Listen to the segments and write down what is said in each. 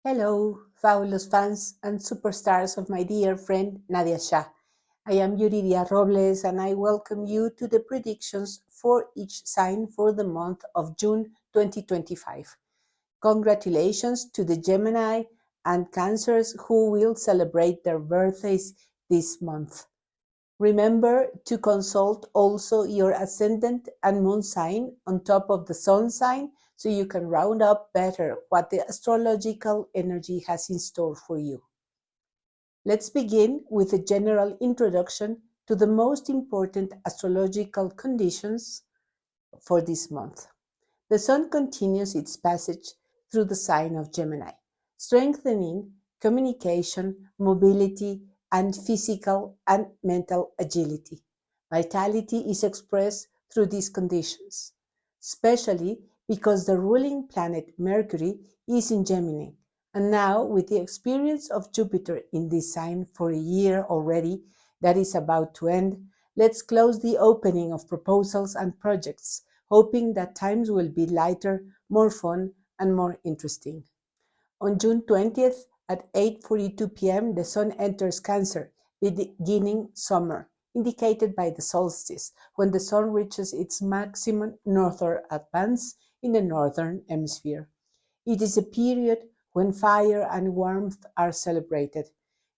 Hello, fabulous fans and superstars of my dear friend Nadiya Shah. I am Yuriria Robles and I welcome you to the predictions for each sign for the month of June 2025. Congratulations to the Gemini and Cancers who will celebrate their birthdays this month. Remember to consult also your ascendant and moon sign on top of the sun sign so you can round up better what the astrological energy has in store for you. Let's begin with a general introduction to the most important astrological conditions for this month. The sun continues its passage through the sign of Gemini, strengthening communication, mobility, and physical and mental agility. Vitality is expressed through these conditions, especially because the ruling planet Mercury is in Gemini. And now, with the experience of Jupiter in this sign for a year already that is about to end, let's close the opening of proposals and projects, hoping that times will be lighter, more fun, and more interesting. On June 20th at 8:42 p.m., the Sun enters Cancer, beginning summer, indicated by the solstice, when the Sun reaches its maximum northern advance in the northern hemisphere. It is a period when fire and warmth are celebrated.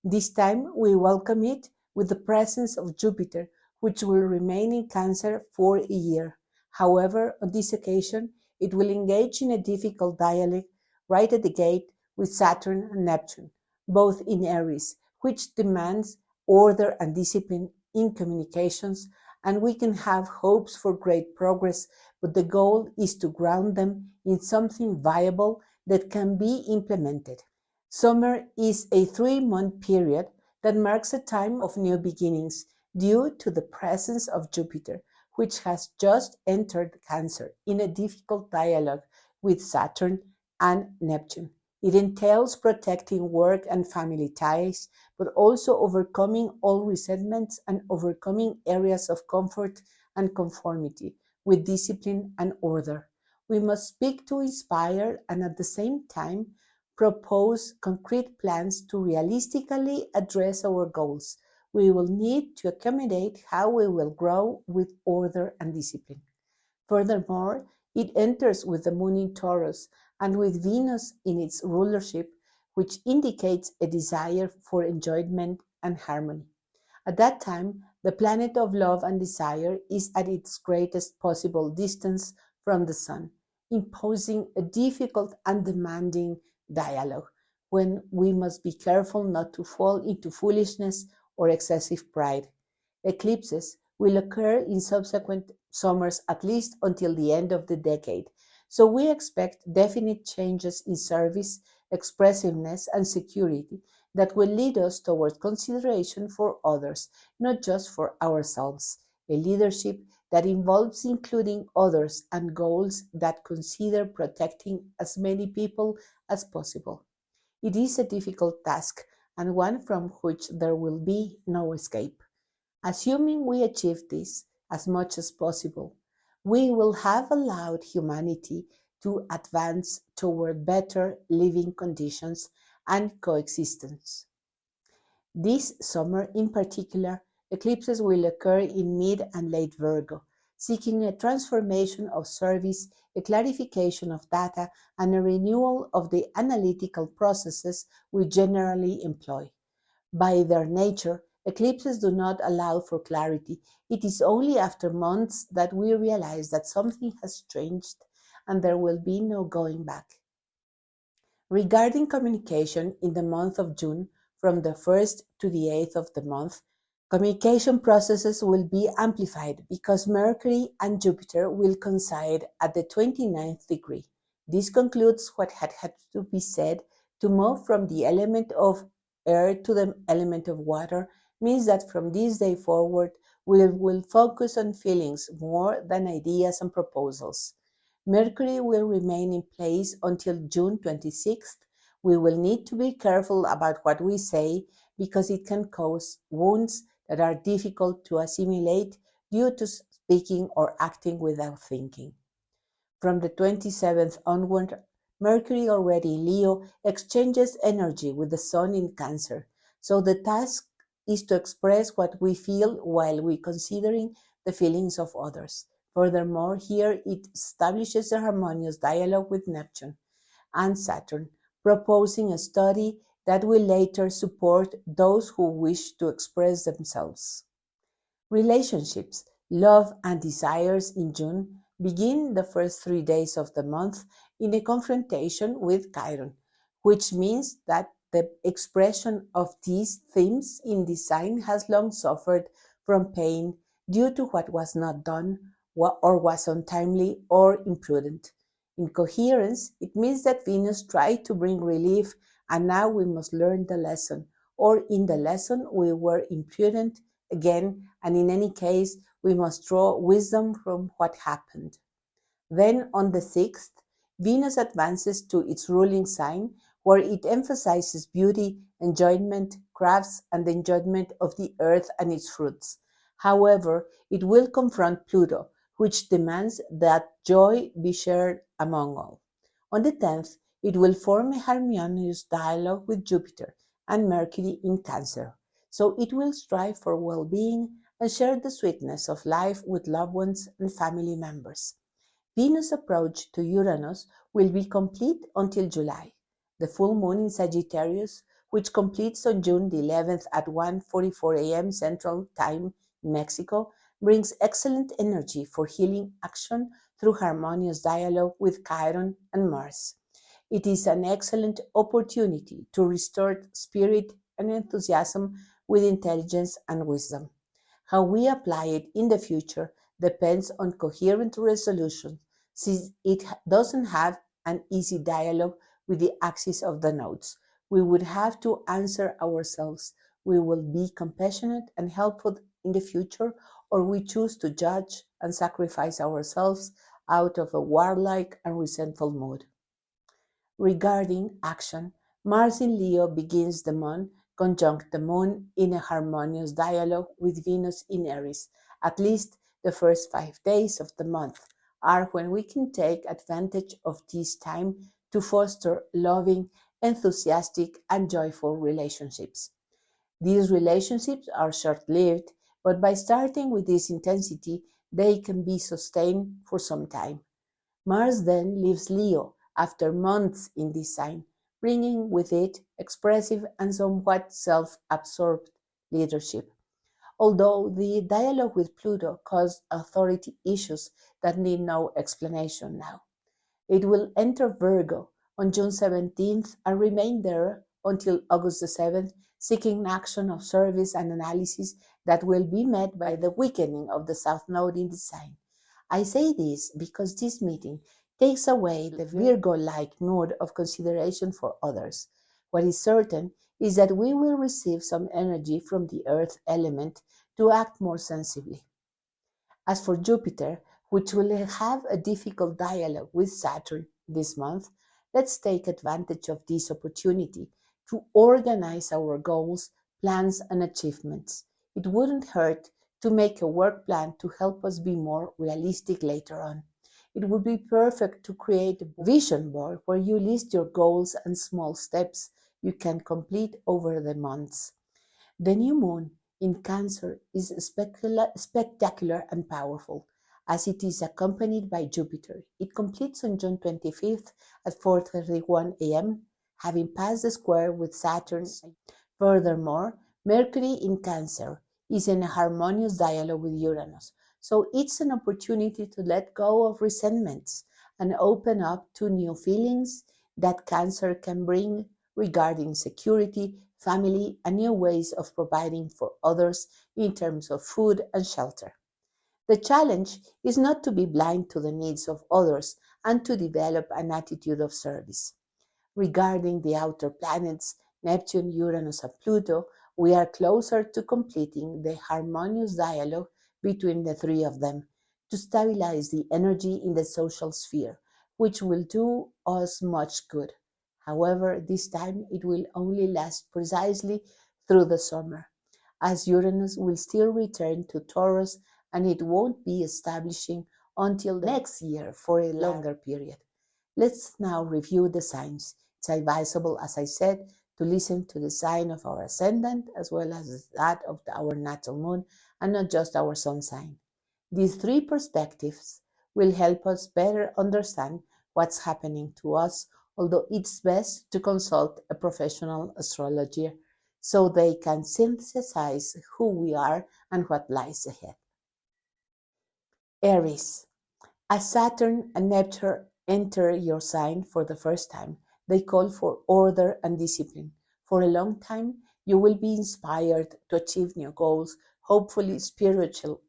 This time we welcome it with the presence of Jupiter, which will remain in Cancer for a year. However, on this occasion, it will engage in a difficult dialogue right at the gate with Saturn and Neptune, both in Aries, which demands order and discipline in communications, and we can have hopes for great progress, but the goal is to ground them in something viable that can be implemented. Summer is a 3-month period that marks a time of new beginnings due to the presence of Jupiter, which has just entered Cancer in a difficult dialogue with Saturn and Neptune. It entails protecting work and family ties, but also overcoming all resentments and overcoming areas of comfort and conformity with discipline and order. We must speak to inspire and at the same time propose concrete plans to realistically address our goals. We will need to accommodate how we will grow with order and discipline. Furthermore, it enters with the moon in Taurus and with Venus in its rulership, which indicates a desire for enjoyment and harmony. At that time, the planet of love and desire is at its greatest possible distance from the Sun, imposing a difficult and demanding dialogue when we must be careful not to fall into foolishness or excessive pride. Eclipses will occur in subsequent summers at least until the end of the decade, so we expect definite changes in service, expressiveness, and security that will lead us towards consideration for others, not just for ourselves. A leadership that involves including others and goals that consider protecting as many people as possible. It is a difficult task and one from which there will be no escape. Assuming we achieve this as much as possible, we will have allowed humanity to advance toward better living conditions and coexistence. This summer in particular, eclipses will occur in mid and late Virgo, seeking a transformation of service, a clarification of data, and a renewal of the analytical processes we generally employ. By their nature, eclipses do not allow for clarity. It is only after months that we realize that something has changed and there will be no going back. Regarding communication in the month of June, from the 1st to the 8th of the month, communication processes will be amplified because Mercury and Jupiter will coincide at the 29th degree. This concludes what had to be said. To move from the element of air to the element of water means that from this day forward, we will focus on feelings more than ideas and proposals. Mercury will remain in place until June 26th. We will need to be careful about what we say because it can cause wounds that are difficult to assimilate due to speaking or acting without thinking. From the 27th onward, Mercury, already in Leo, exchanges energy with the Sun in Cancer. So the task is to express what we feel while we considering the feelings of others. Furthermore, here it establishes a harmonious dialogue with Neptune and Saturn, proposing a study that will later support those who wish to express themselves. Relationships, love, and desires in June begin the first 3 days of the month in a confrontation with Chiron, which means that the expression of these themes in this sign has long suffered from pain due to what was not done or was untimely or imprudent. In coherence, it means that Venus tried to bring relief and now we must learn the lesson, or in the lesson we were imprudent again, and in any case, we must draw wisdom from what happened. Then on the 6th, Venus advances to its ruling sign, where it emphasizes beauty, enjoyment, crafts, and the enjoyment of the earth and its fruits. However, it will confront Pluto, which demands that joy be shared among all. On the 10th, it will form a harmonious dialogue with Jupiter and Mercury in Cancer, so it will strive for well-being and share the sweetness of life with loved ones and family members. Venus' approach to Uranus will be complete until July. The full moon in Sagittarius, which completes on June the 11th at 1:44 a.m. Central Time in Mexico, brings excellent energy for healing action through harmonious dialogue with Chiron and Mars. It is an excellent opportunity to restore spirit and enthusiasm with intelligence and wisdom. How we apply it in the future depends on coherent resolution, since it doesn't have an easy dialogue with the axis of the nodes. We would have to answer ourselves: we will be compassionate and helpful in the future, or we choose to judge and sacrifice ourselves out of a warlike and resentful mood. Regarding action, Mars in Leo begins the month conjunct the Moon in a harmonious dialogue with Venus in Aries. At least the first 5 days of the month are when we can take advantage of this time to foster loving, enthusiastic, and joyful relationships. These relationships are short-lived, but by starting with this intensity, they can be sustained for some time. Mars then leaves Leo after months in this sign, bringing with it expressive and somewhat self-absorbed leadership. Although the dialogue with Pluto caused authority issues that need no explanation now. It will enter Virgo on June 17th and remain there until August the 7th, seeking action of service and analysis that will be met by the weakening of the South Node in the sign. I say this because this meeting takes away the Virgo-like mood of consideration for others. What is certain is that we will receive some energy from the earth element to act more sensibly. As for Jupiter, which will have a difficult dialogue with Saturn this month, let's take advantage of this opportunity to organize our goals, plans, and achievements. It wouldn't hurt to make a work plan to help us be more realistic later on. It would be perfect to create a vision board where you list your goals and small steps you can complete over the months. The new moon in Cancer is spectacular and powerful, as it is accompanied by Jupiter. It completes on June 25th at 4:31 a.m., having passed the square with Saturn. Furthermore, Mercury in Cancer is in a harmonious dialogue with Uranus, so it's an opportunity to let go of resentments and open up to new feelings that Cancer can bring regarding security, family, and new ways of providing for others in terms of food and shelter. The challenge is not to be blind to the needs of others and to develop an attitude of service. Regarding the outer planets, Neptune, Uranus, and Pluto, we are closer to completing the harmonious dialogue between the three of them to stabilize the energy in the social sphere, which will do us much good. However, this time it will only last precisely through the summer, as Uranus will still return to Taurus and it won't be establishing until next year for a longer period. Let's now review the signs. It's advisable, as I said, to listen to the sign of our ascendant as well as that of our natal moon and not just our sun sign. These three perspectives will help us better understand what's happening to us, although it's best to consult a professional astrologer so they can synthesize who we are and what lies ahead. Aries. As Saturn and Neptune enter your sign for the first time, they call for order and discipline. For a long time, you will be inspired to achieve new goals, hopefully spiritual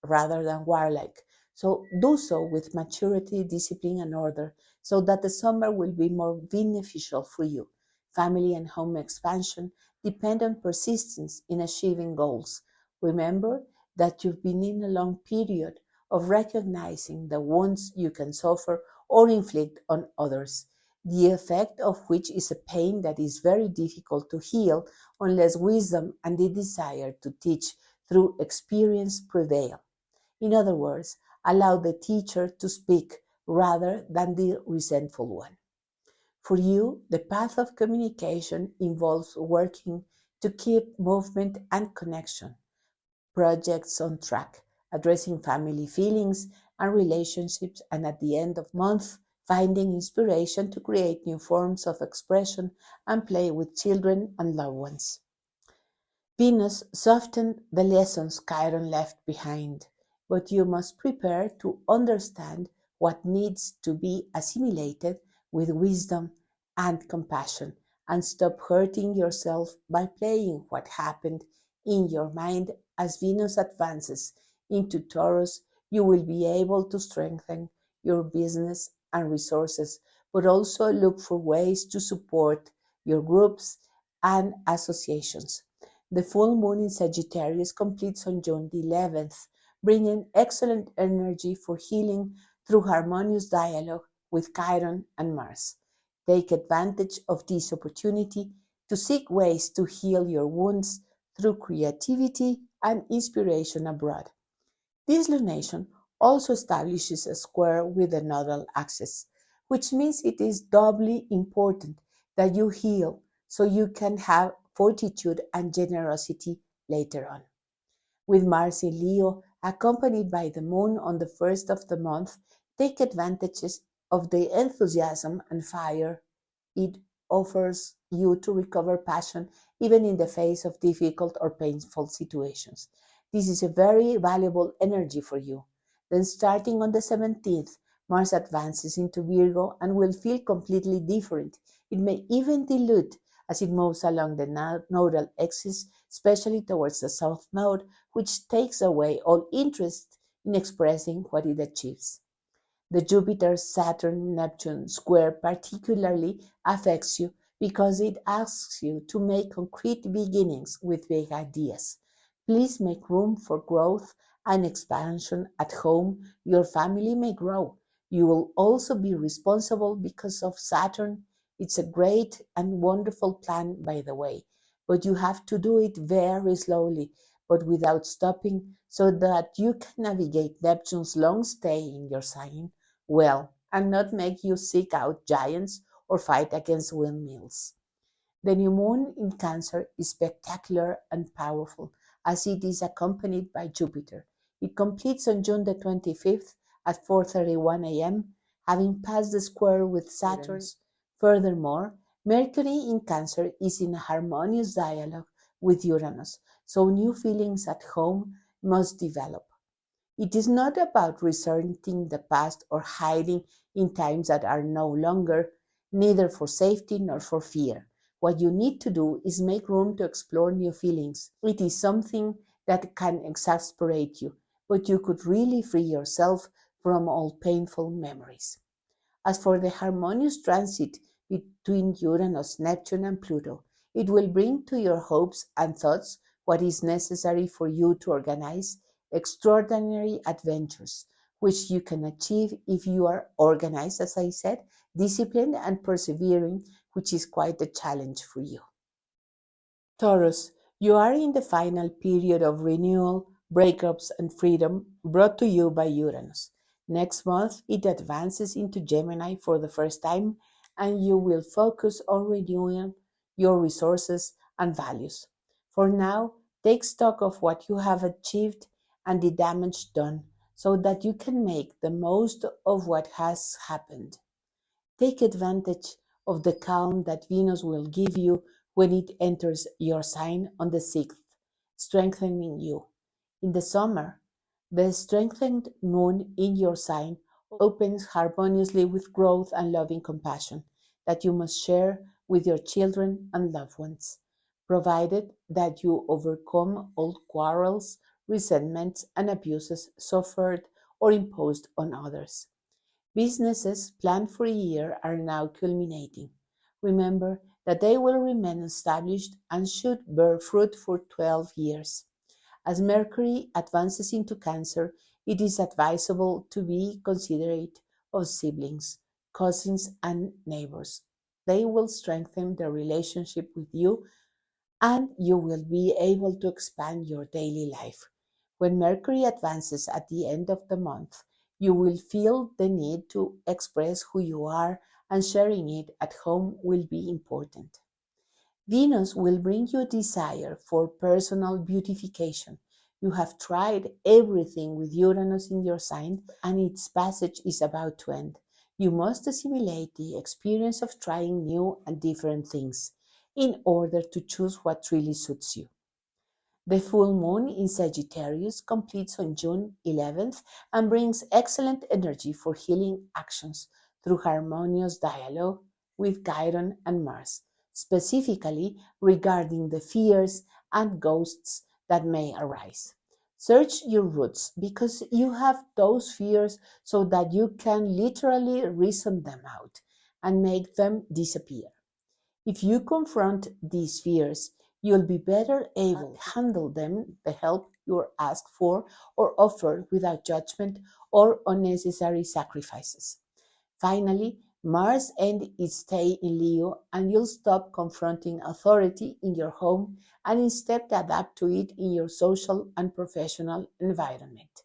rather than warlike. So do so with maturity, discipline, and order so that the summer will be more beneficial for you. Family and home expansion depend on persistence in achieving goals. Remember that you've been in a long period of recognizing the wounds you can suffer or inflict on others, the effect of which is a pain that is very difficult to heal unless wisdom and the desire to teach through experience prevail. In other words, allow the teacher to speak rather than the resentful one. For you, the path of communication involves working to keep movement and connection, projects on track, addressing family feelings and relationships, and at the end of month, finding inspiration to create new forms of expression and play with children and loved ones. Venus softened the lessons Chiron left behind, but you must prepare to understand what needs to be assimilated with wisdom and compassion, and stop hurting yourself by playing what happened in your mind. As Venus advances into Taurus, you will be able to strengthen your business and resources, but also look for ways to support your groups and associations. The full moon in Sagittarius completes on June the 11th, bringing excellent energy for healing through harmonious dialogue with Chiron and Mars. Take advantage of this opportunity to seek ways to heal your wounds through creativity and inspiration abroad. This lunation also establishes a square with the nodal axis, which means it is doubly important that you heal so you can have fortitude and generosity later on. With Mars in Leo, accompanied by the moon on the first of the month, take advantages of the enthusiasm and fire it offers you to recover passion even in the face of difficult or painful situations. This is a very valuable energy for you. Then, starting on the 17th, Mars advances into Virgo and will feel completely different. It may even dilute as it moves along the nodal axis, especially towards the south node, which takes away all interest in expressing what it achieves. The Jupiter-Saturn-Neptune square particularly affects you because it asks you to make concrete beginnings with big ideas. Please make room for growth and expansion at home. Your family may grow. You will also be responsible because of Saturn. It's a great and wonderful plan, by the way, but you have to do it very slowly, but without stopping, so that you can navigate Neptune's long stay in your sign well and not make you seek out giants or fight against windmills. The new moon in Cancer is spectacular and powerful as it is accompanied by Jupiter. It completes on June the 25th at 4:31 a.m., having passed the square with Saturn. Furthermore, Mercury in Cancer is in a harmonious dialogue with Uranus, so new feelings at home must develop. It is not about resenting the past or hiding in times that are no longer, neither for safety nor for fear. What you need to do is make room to explore new feelings. It is something that can exasperate you, but you could really free yourself from all painful memories. As for the harmonious transit between Uranus, Neptune, and Pluto, it will bring to your hopes and thoughts what is necessary for you to organize extraordinary adventures, which you can achieve if you are organized, as I said, disciplined, and persevering, which is quite a challenge for you. Taurus, you are in the final period of renewal, breakups, and freedom brought to you by Uranus. Next month, it advances into Gemini for the first time, and you will focus on renewing your resources and values. For now, take stock of what you have achieved and the damage done so that you can make the most of what has happened. Take advantage of the calm that Venus will give you when it enters your sign on the 6th, strengthening you. In the summer, the strengthened moon in your sign opens harmoniously with growth and loving compassion that you must share with your children and loved ones, provided that you overcome old quarrels, resentments, and abuses suffered or imposed on others. Businesses planned for a year are now culminating. Remember that they will remain established and should bear fruit for 12 years. As Mercury advances into Cancer, it is advisable to be considerate of siblings, cousins, and neighbors. They will strengthen their relationship with you, and you will be able to expand your daily life. When Mercury advances at the end of the month, you will feel the need to express who you are, and sharing it at home will be important. Venus will bring you a desire for personal beautification. You have tried everything with Uranus in your sign, and its passage is about to end. You must assimilate the experience of trying new and different things in order to choose what really suits you. The full moon in Sagittarius completes on June 11th and brings excellent energy for healing actions through harmonious dialogue with Chiron and Mars, specifically regarding the fears and ghosts that may arise. Search your roots because you have those fears so that you can literally reason them out and make them disappear. If you confront these fears, you'll be better able to handle them, the help you ask for or offer without judgment or unnecessary sacrifices. Finally, Mars ends its stay in Leo, and you'll stop confronting authority in your home and instead adapt to it in your social and professional environment.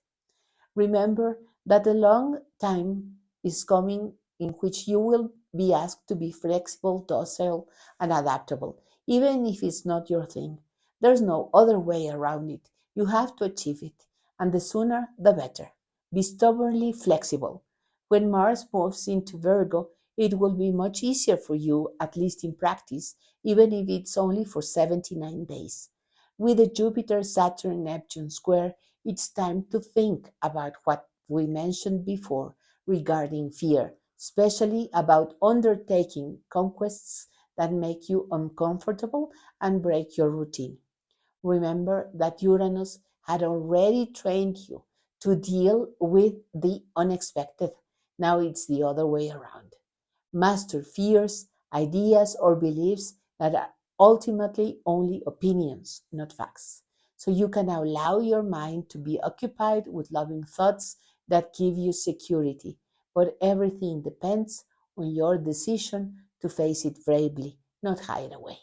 Remember that a long time is coming in which you will be asked to be flexible, docile, and adaptable, even if it's not your thing. There's no other way around it. You have to achieve it, and the sooner the better. Be stubbornly flexible. When Mars moves into Virgo, it will be much easier for you, at least in practice, even if it's only for 79 days. With the Jupiter Saturn Neptune square, it's time to think about what we mentioned before regarding fear, especially about undertaking conquests that make you uncomfortable and break your routine. Remember that Uranus had already trained you to deal with the unexpected. Now it's the other way around. Master fears, ideas, or beliefs that are ultimately only opinions, not facts. So you can allow your mind to be occupied with loving thoughts that give you security, but everything depends on your decision to face it bravely, not hide away.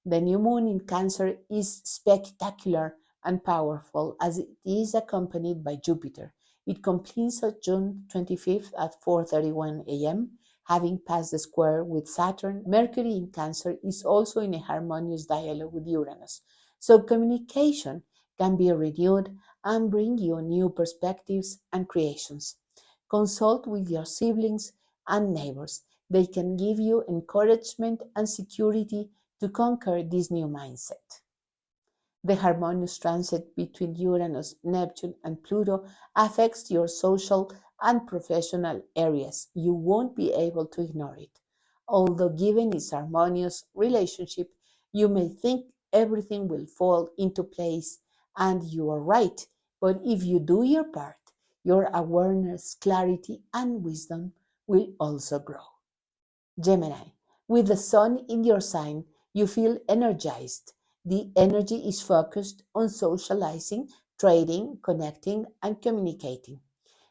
The new moon in Cancer is spectacular and powerful as it is accompanied by Jupiter. It completes on June 25th at 4:31 a.m. Having passed the square with Saturn, Mercury in Cancer is also in a harmonious dialogue with Uranus. So communication can be renewed and bring you new perspectives and creations. Consult with your siblings and neighbors. They can give you encouragement and security to conquer this new mindset. The harmonious transit between Uranus, Neptune, and Pluto affects your social and professional areas. You won't be able to ignore it. Although given its harmonious relationship, you may think everything will fall into place, and you are right. But if you do your part, your awareness, clarity, and wisdom will also grow. Gemini, with the sun in your sign, you feel energized. The energy is focused on socializing, trading, connecting, and communicating.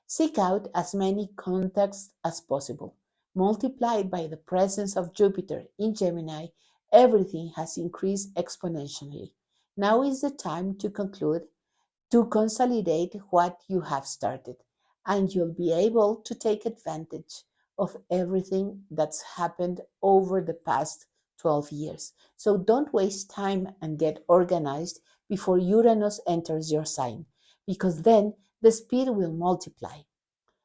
Seek out as many contacts as possible. Multiplied by the presence of Jupiter in Gemini, everything has increased exponentially. Now is the time to conclude, to consolidate what you have started, and you'll be able to take advantage of everything that's happened over the past 12 years. So don't waste time and get organized before Uranus enters your sign, because then the speed will multiply.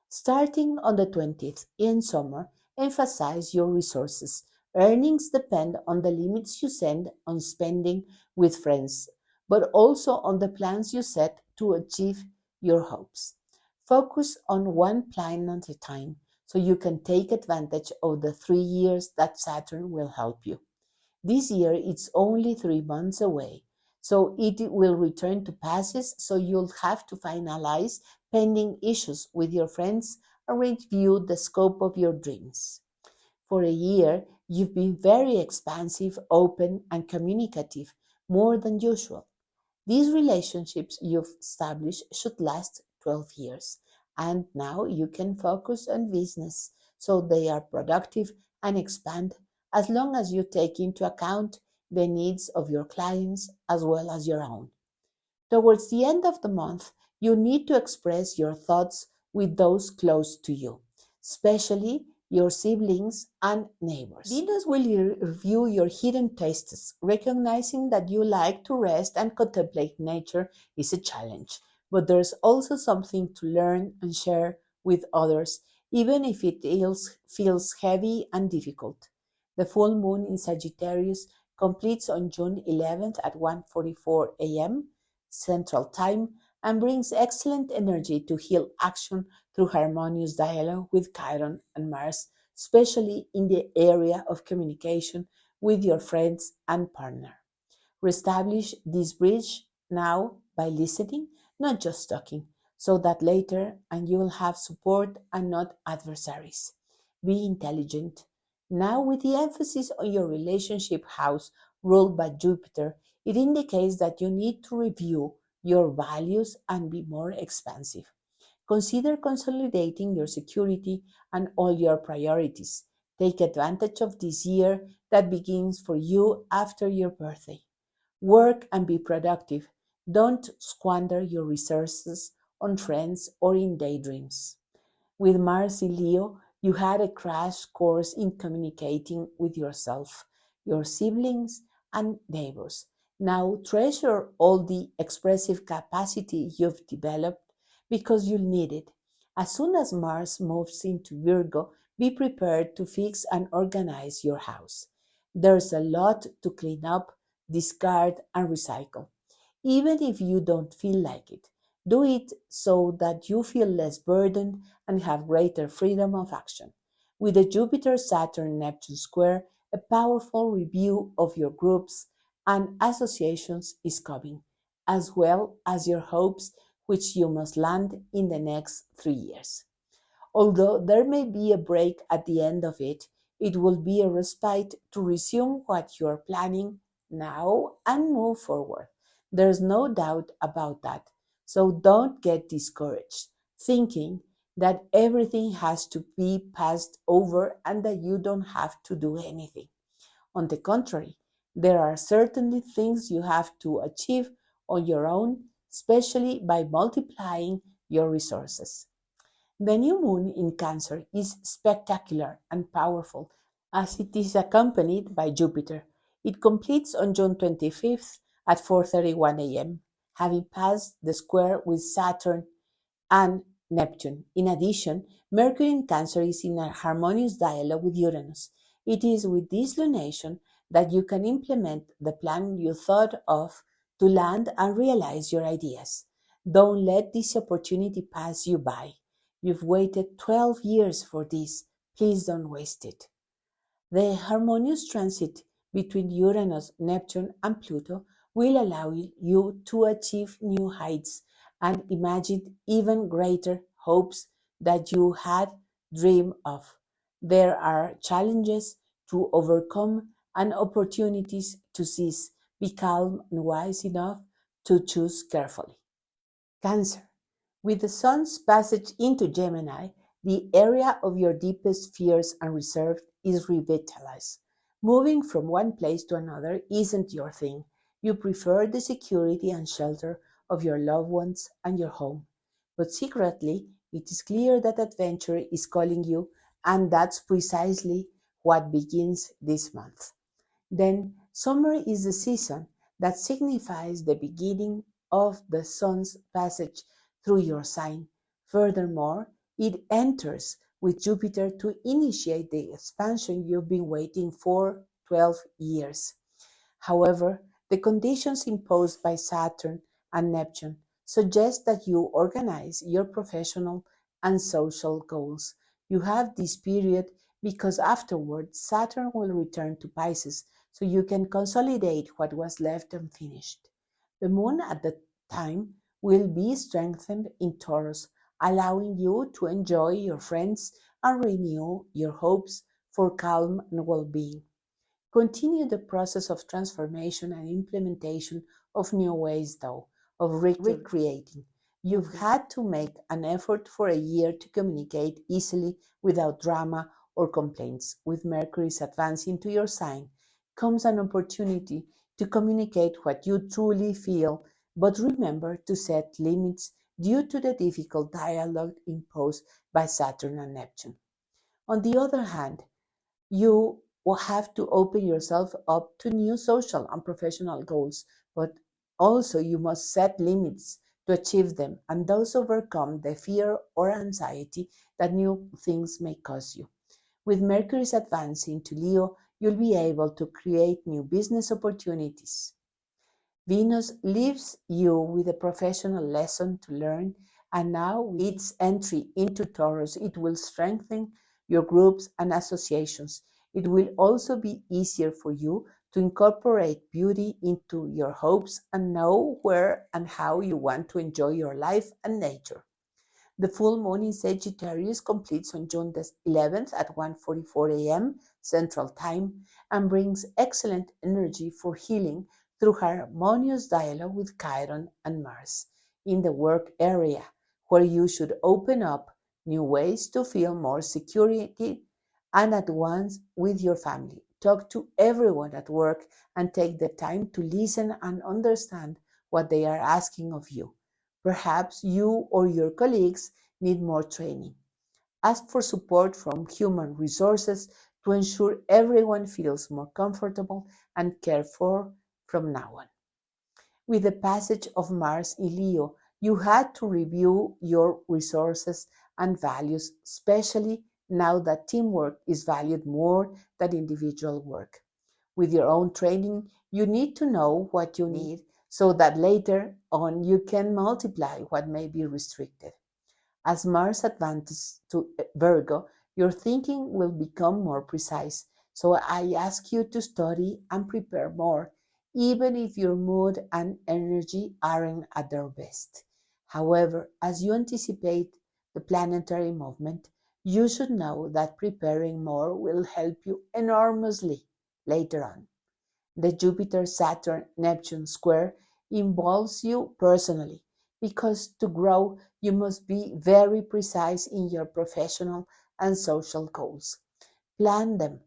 Starting on the 20th in summer, emphasize your resources. Earnings depend on the limits you set on spending with friends, but also on the plans you set to achieve your hopes. Focus on one plan at a time so you can take advantage of the 3 years that Saturn will help you. This year it's only 3 months away, so it will return to Pisces, so you'll have to finalize pending issues with your friends and review the scope of your dreams. For a year, you've been very expansive, open, and communicative, more than usual. These relationships you've established should last 12 years, and now you can focus on business so they are productive and expand as long as you take into account the needs of your clients as well as your own. Towards the end of the month, you need to express your thoughts with those close to you, especially your siblings and neighbors. Venus will review your hidden tastes. Recognizing that you like to rest and contemplate nature is a challenge, but there's also something to learn and share with others, even if it feels heavy and difficult. The full moon in Sagittarius completes on June 11th at 1:44 a.m. Central Time and brings excellent energy to heal action through harmonious dialogue with Chiron and Mars, especially in the area of communication with your friends and partner. Reestablish this bridge now by listening, not just talking, so that later and you will have support and not adversaries. Be intelligent. Now, with the emphasis on your relationship house ruled by Jupiter, it indicates that you need to review your values and be more expansive. Consider consolidating your security and all your priorities. Take advantage of this year that begins for you after your birthday. Work and be productive. Don't squander your resources on trends or in daydreams. With Mars in Leo, you had a crash course in communicating with yourself, your siblings, and neighbors. Now treasure all the expressive capacity you've developed because you'll need it. As soon as Mars moves into Virgo, be prepared to fix and organize your house. There's a lot to clean up, discard, and recycle. Even if you don't feel like it, do it so that you feel less burdened and have greater freedom of action. With the Jupiter Saturn Neptune square, a powerful review of your groups and associations is coming, as well as your hopes, which you must land in the next 3 years. Although there may be a break at the end of it, it will be a respite to resume what you are planning now and move forward. There's no doubt about that. So don't get discouraged, thinking that everything has to be passed over and that you don't have to do anything. On the contrary, there are certainly things you have to achieve on your own, especially by multiplying your resources. The new moon in Cancer is spectacular and powerful as it is accompanied by Jupiter. It completes on June 25th at 4:31 a.m., having passed the square with Saturn and Neptune. In addition, Mercury in Cancer is in a harmonious dialogue with Uranus. It is with this lunation that you can implement the plan you thought of to land and realize your ideas. Don't let this opportunity pass you by. You've waited 12 years for this. Please don't waste it. The harmonious transit between Uranus, Neptune, and Pluto will allow you to achieve new heights and imagine even greater hopes that you had dreamed of. There are challenges to overcome and opportunities to seize. Be calm and wise enough to choose carefully. Cancer. With the Sun's passage into Gemini, the area of your deepest fears and reserve is revitalized. Moving from one place to another isn't your thing. You prefer the security and shelter of your loved ones and your home. But secretly, It is clear that adventure is calling you, and that's precisely what begins this month. Then, summer is the season that signifies the beginning of the sun's passage through your sign. Furthermore, it enters with Jupiter to initiate the expansion you've been waiting for 12 years. However, the conditions imposed by Saturn and Neptune suggest that you organize your professional and social goals. You have this period because afterward Saturn will return to Pisces, so you can consolidate what was left unfinished. The moon at the time will be strengthened in Taurus, allowing you to enjoy your friends and renew your hopes for calm and well being. Continue the process of transformation and implementation of new ways, though, of recreating. You've had to make an effort for a year to communicate easily without drama or complaints. With Mercury's advance into your sign comes an opportunity to communicate what you truly feel, but remember to set limits due to the difficult dialogue imposed by Saturn and Neptune. On the other hand, you will have to open yourself up to new social and professional goals, but also you must set limits to achieve them and thus overcome the fear or anxiety that new things may cause you. With Mercury's advance into Leo, you'll be able to create new business opportunities. Venus leaves you with a professional lesson to learn, and now with its entry into Taurus, it will strengthen your groups and associations. It will also be easier for you to incorporate beauty into your hopes and know where and how you want to enjoy your life and nature. The full moon in Sagittarius completes on June the 11th at 1:44 a.m. Central Time and brings excellent energy for healing through harmonious dialogue with Chiron and Mars in the work area, where you should open up new ways to feel more security and at once with your family. Talk to everyone at work and take the time to listen and understand what they are asking of you. Perhaps you or your colleagues need more training. Ask for support from human resources to ensure everyone feels more comfortable and cared for from now on. With the passage of Mars in Leo, you had to review your resources and values, especially now that teamwork is valued more than individual work. With your own training, you need to know what you need so that later on you can multiply what may be restricted. As Mars advances to Virgo, your thinking will become more precise. So I ask you to study and prepare more, even if your mood and energy aren't at their best. However, as you anticipate the planetary movement, you should know that preparing more will help you enormously later on. The Jupiter Saturn Neptune square involves you personally because to grow you must be very precise in your professional and social goals. Plan them,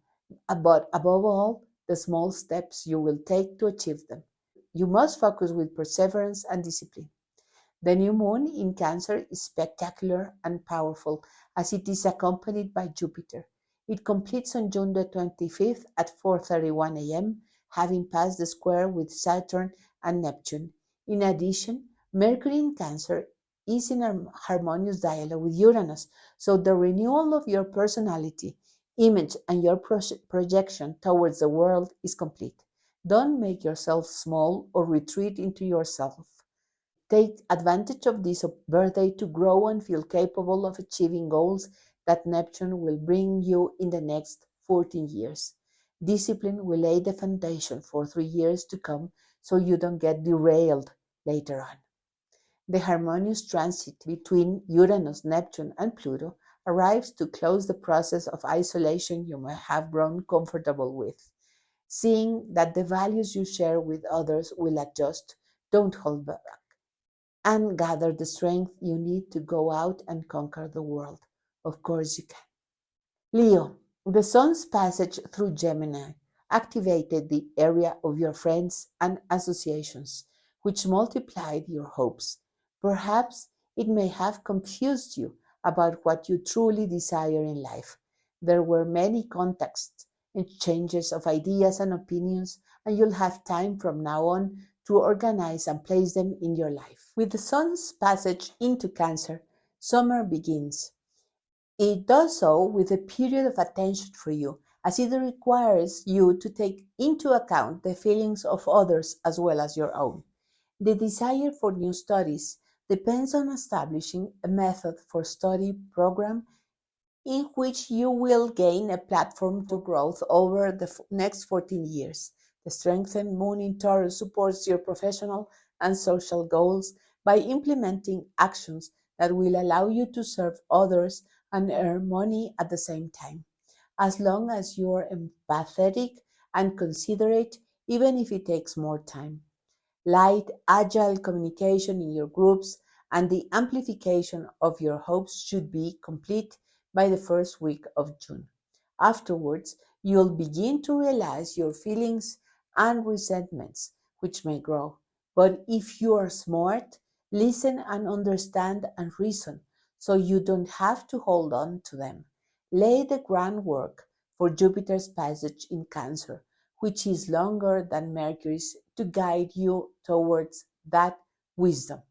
but above all, the small steps you will take to achieve them. You must focus with perseverance and discipline. The new moon in Cancer is spectacular and powerful as it is accompanied by Jupiter. It completes on June the 25th at 4:31 a.m., having passed the square with Saturn and Neptune. In addition, Mercury in Cancer is in a harmonious dialogue with Uranus, so the renewal of your personality, image, and your projection towards the world is complete. Don't make yourself small or retreat into yourself. Take advantage of this birthday to grow and feel capable of achieving goals that Neptune will bring you in the next 14 years. Discipline will lay the foundation for 3 years to come so you don't get derailed later on. The harmonious transit between Uranus, Neptune, and Pluto arrives to close the process of isolation you may have grown comfortable with. Seeing that the values you share with others will adjust, don't hold back and gather the strength you need to go out and conquer the world. Of course you can. Leo, the sun's passage through Gemini activated the area of your friends and associations, which multiplied your hopes. Perhaps it may have confused you about what you truly desire in life. There were many contexts, exchanges of ideas and opinions, and you'll have time from now on to organize and place them in your life. With the sun's passage into Cancer, summer begins. It does so with a period of attention for you, as it requires you to take into account the feelings of others as well as your own. The desire for new studies depends on establishing a method for study program in which you will gain a platform for growth over the next 14 years. The strengthened moon in Taurus supports your professional and social goals by implementing actions that will allow you to serve others and earn money at the same time. As long as you're empathetic and considerate, even if it takes more time. Light, agile communication in your groups and the amplification of your hopes should be complete by the first week of June. Afterwards, you'll begin to realize your feelings and resentments, which may grow. But if you are smart, listen and understand and reason, so you don't have to hold on to them. Lay the groundwork for Jupiter's passage in Cancer, which is longer than Mercury's, to guide you towards that wisdom.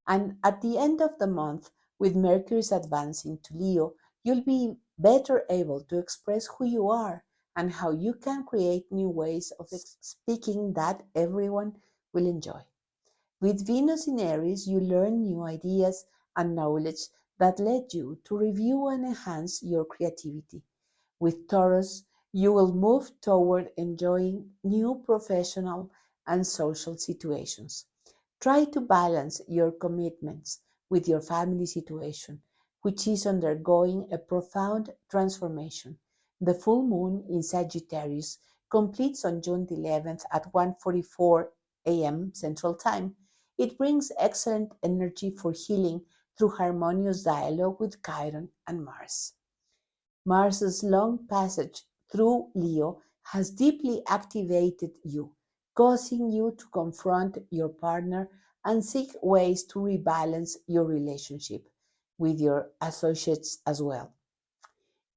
And at the end of the month, with Mercury's advance into Leo, you'll be better able to express who you are and how you can create new ways of speaking that everyone will enjoy. With Venus in Aries, you learn new ideas and knowledge that led you to review and enhance your creativity. With Taurus, you will move toward enjoying new professional and social situations. Try to balance your commitments with your family situation, which is undergoing a profound transformation. The full moon in Sagittarius completes on June 11th at 1:44 a.m. Central Time. It brings excellent energy for healing through harmonious dialogue with Chiron and Mars. Mars's long passage through Leo has deeply activated you, causing you to confront your partner and seek ways to rebalance your relationship with your associates as well.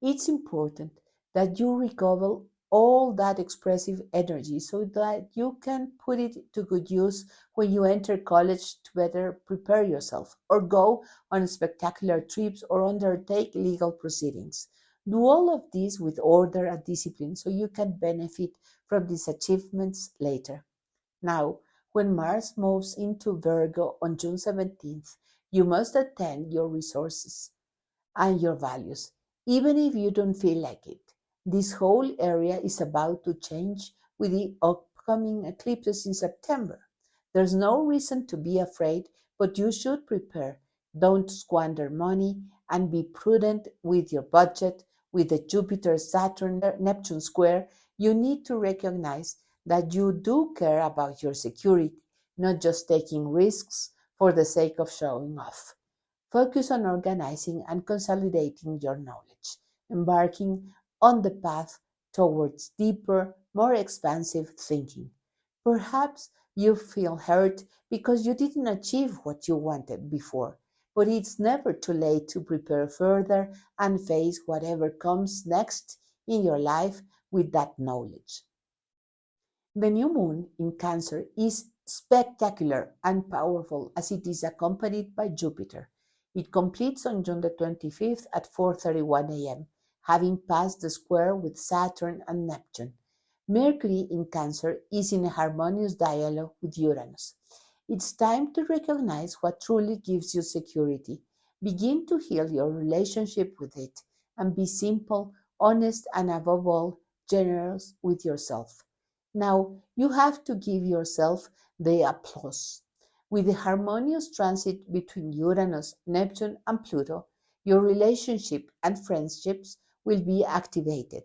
It's important that you recover all that expressive energy so that you can put it to good use when you enter college to better prepare yourself, or go on spectacular trips, or undertake legal proceedings. Do all of this with order and discipline so you can benefit from these achievements later. Now, when Mars moves into Virgo on June 17th, you must attend your resources and your values, even if you don't feel like it. This whole area is about to change with the upcoming eclipses in September. There's no reason to be afraid, but you should prepare. Don't squander money and be prudent with your budget. With the Jupiter, Saturn, Neptune square, you need to recognize that you do care about your security, not just taking risks for the sake of showing off. Focus on organizing and consolidating your knowledge, embarking on the path towards deeper, more expansive thinking. Perhaps you feel hurt because you didn't achieve what you wanted before, but it's never too late to prepare further and face whatever comes next in your life with that knowledge. The new moon in Cancer is spectacular and powerful as it is accompanied by Jupiter. It completes on June the 25th at 4:31 a.m., having passed the square with Saturn and Neptune. Mercury in Cancer is in a harmonious dialogue with Uranus. It's time to recognize what truly gives you security. Begin to heal your relationship with it and be simple, honest, and above all, generous with yourself. Now, you have to give yourself the applause. With the harmonious transit between Uranus, Neptune, and Pluto, your relationship and friendships will be activated.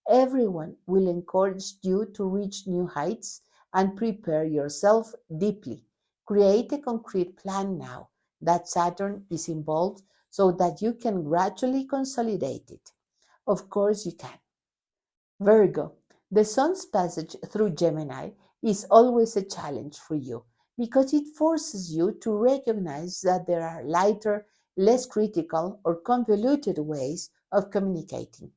Everyone will encourage you to reach new heights and prepare yourself deeply. Create a concrete plan now that Saturn is involved so that you can gradually consolidate it. Of course, you can. Virgo, the sun's passage through Gemini is always a challenge for you because it forces you to recognize that there are lighter, less critical or convoluted ways of communicating,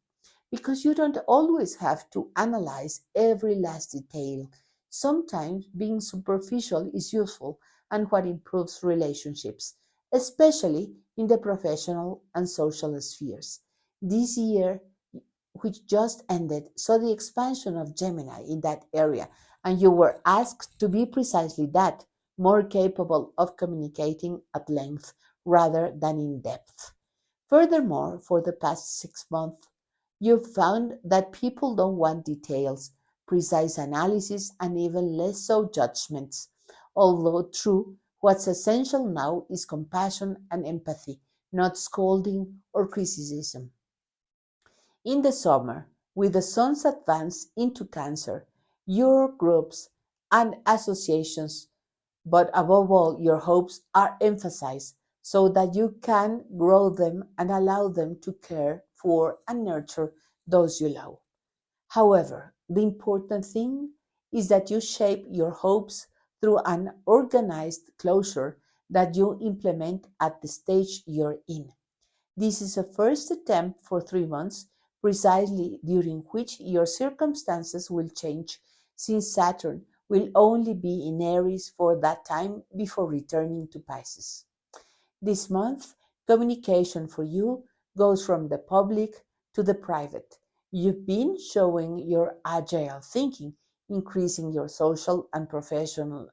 because you don't always have to analyze every last detail. Sometimes being superficial is useful and what improves relationships, especially in the professional and social spheres. This year, which just ended, saw the expansion of Gemini in that area, and you were asked to be precisely that, more capable of communicating at length rather than in depth. Furthermore, for the past 6 months, you've found that people don't want details, precise analysis, and even less so judgments. Although true, what's essential now is compassion and empathy, not scolding or criticism. In the summer, with the sun's advance into Cancer, your groups and associations, but above all, your hopes are emphasized so that you can grow them and allow them to care for and nurture those you love. However, the important thing is that you shape your hopes through an organized closure that you implement at the stage you're in. This is a first attempt for 3 months, precisely during which your circumstances will change, since Saturn will only be in Aries for that time before returning to Pisces. This month, communication for you goes from the public to the private. You've been showing your agile thinking, increasing your social and professional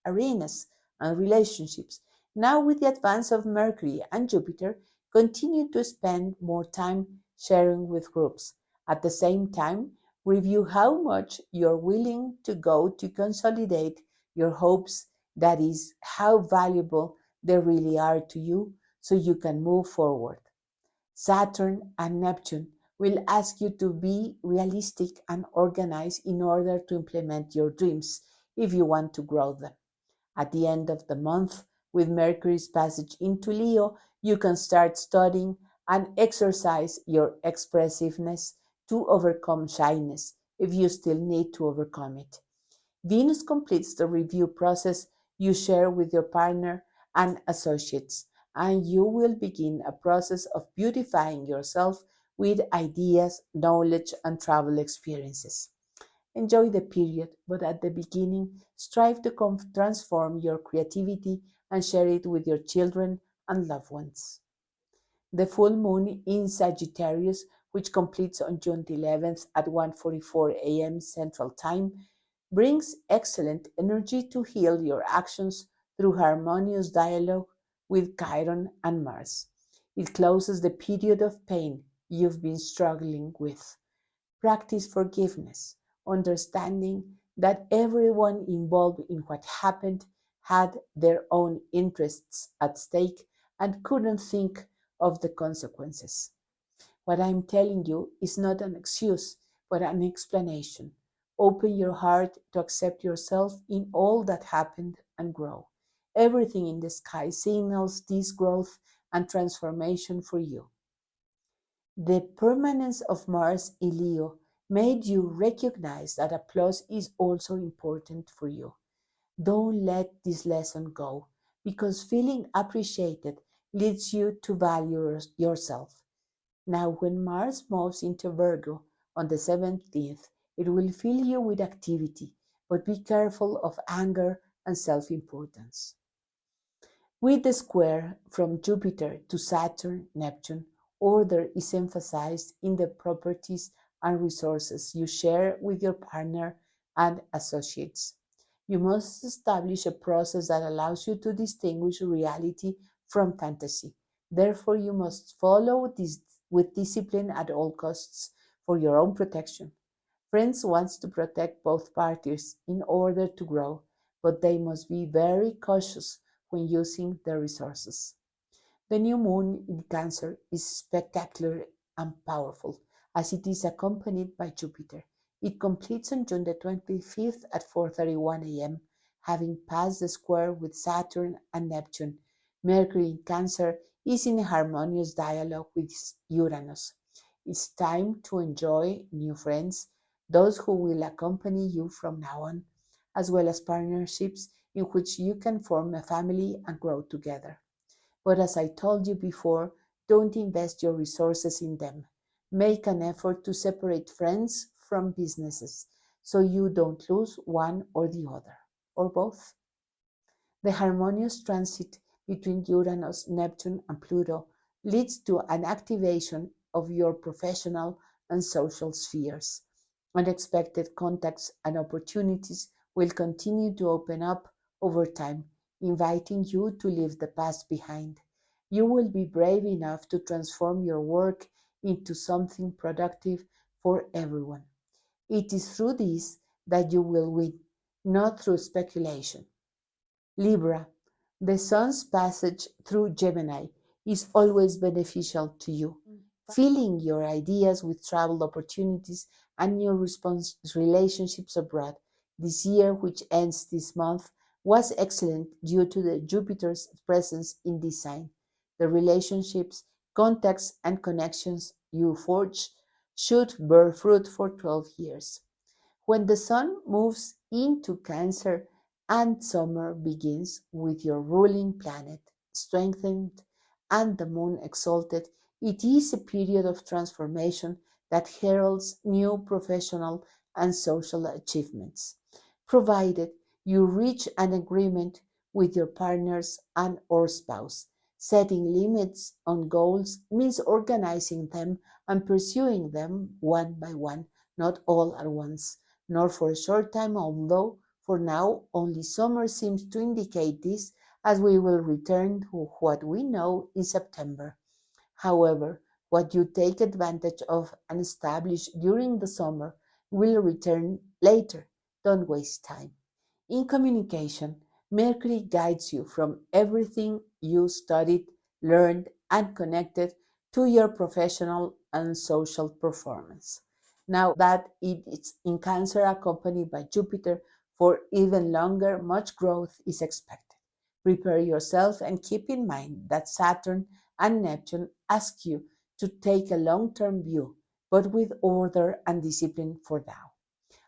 arenas and relationships. Now, with the advance of Mercury and Jupiter, continue to spend more time sharing with groups. At the same time, review how much you're willing to go to consolidate your hopes, that is, how valuable they really are to you, so you can move forward. Saturn and Neptune will ask you to be realistic and organized in order to implement your dreams if you want to grow them. At the end of the month, with Mercury's passage into Leo, you can start studying and exercise your expressiveness to overcome shyness if you still need to overcome it. Venus completes the review process you share with your partner and associates, and you will begin a process of beautifying yourself with ideas, knowledge, and travel experiences. Enjoy the period, but at the beginning, strive to transform your creativity and share it with your children and loved ones. The full moon in Sagittarius, which completes on June 11th at 1:44 a.m. Central Time, brings excellent energy to heal your actions through harmonious dialogue with Chiron and Mars. It closes the period of pain you've been struggling with. Practice forgiveness, understanding that everyone involved in what happened had their own interests at stake and couldn't think of the consequences. What I'm telling you is not an excuse, but an explanation. Open your heart to accept yourself in all that happened and grow. Everything in the sky signals this growth and transformation for you. The permanence of Mars in Leo made you recognize that applause is also important for you. Don't let this lesson go, because feeling appreciated leads you to value yourself. Now, when Mars moves into Virgo on the 17th, it will fill you with activity, but be careful of anger and self importance. With the square from Jupiter to Saturn, Neptune, order is emphasized in the properties and resources you share with your partner and associates. You must establish a process that allows you to distinguish reality from fantasy. Therefore, you must follow this with discipline at all costs for your own protection. Friends want to protect both parties in order to grow, but they must be very cautious when using their resources. The new moon in Cancer is spectacular and powerful, as it is accompanied by Jupiter. It completes on June the 25th at 4:31 a.m., having passed the square with Saturn and Neptune. Mercury in Cancer is in a harmonious dialogue with Uranus. It's time to enjoy new friends, those who will accompany you from now on, as well as partnerships in which you can form a family and grow together. But as I told you before, don't invest your resources in them. Make an effort to separate friends from businesses so you don't lose one or the other, or both. The harmonious transit between Uranus, Neptune, and Pluto leads to an activation of your professional and social spheres. Unexpected contacts and opportunities will continue to open up over time, inviting you to leave the past behind. You will be brave enough to transform your work into something productive for everyone. It is through this that you will win, not through speculation. Libra, the Sun's passage through Gemini is always beneficial to you, filling your ideas with travel opportunities and new relationships abroad. This year, which ends this month, was excellent due to the Jupiter's presence in this sign. The relationships, contacts, and connections you forge should bear fruit for 12 years. When the Sun moves into Cancer and summer begins with your ruling planet strengthened and the Moon exalted, it is a period of transformation that heralds new professional and social achievements, provided you reach an agreement with your partners and or spouse. Setting limits on goals means organizing them and pursuing them one by one, not all at once, nor for a short time, although for now only summer seems to indicate this, as we will return to what we know in September. However, what you take advantage of and establish during the summer will return later. Don't waste time. In communication, Mercury guides you from everything you studied, learned, and connected to your professional and social performance. Now that it is in Cancer accompanied by Jupiter for even longer, much growth is expected. Prepare yourself and keep in mind that Saturn and Neptune ask you to take a long-term view, but with order and discipline for now.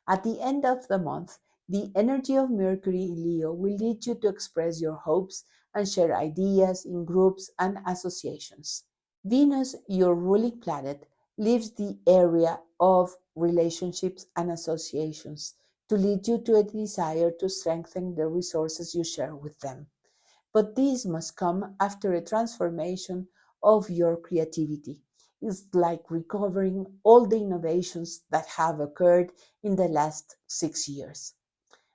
At the end of the month, the energy of Mercury in Leo will lead you to express your hopes and share ideas in groups and associations. Venus, your ruling planet, leaves the area of relationships and associations to lead you to a desire to strengthen the resources you share with them. But this must come after a transformation of your creativity. It's like recovering all the innovations that have occurred in the last 6 years.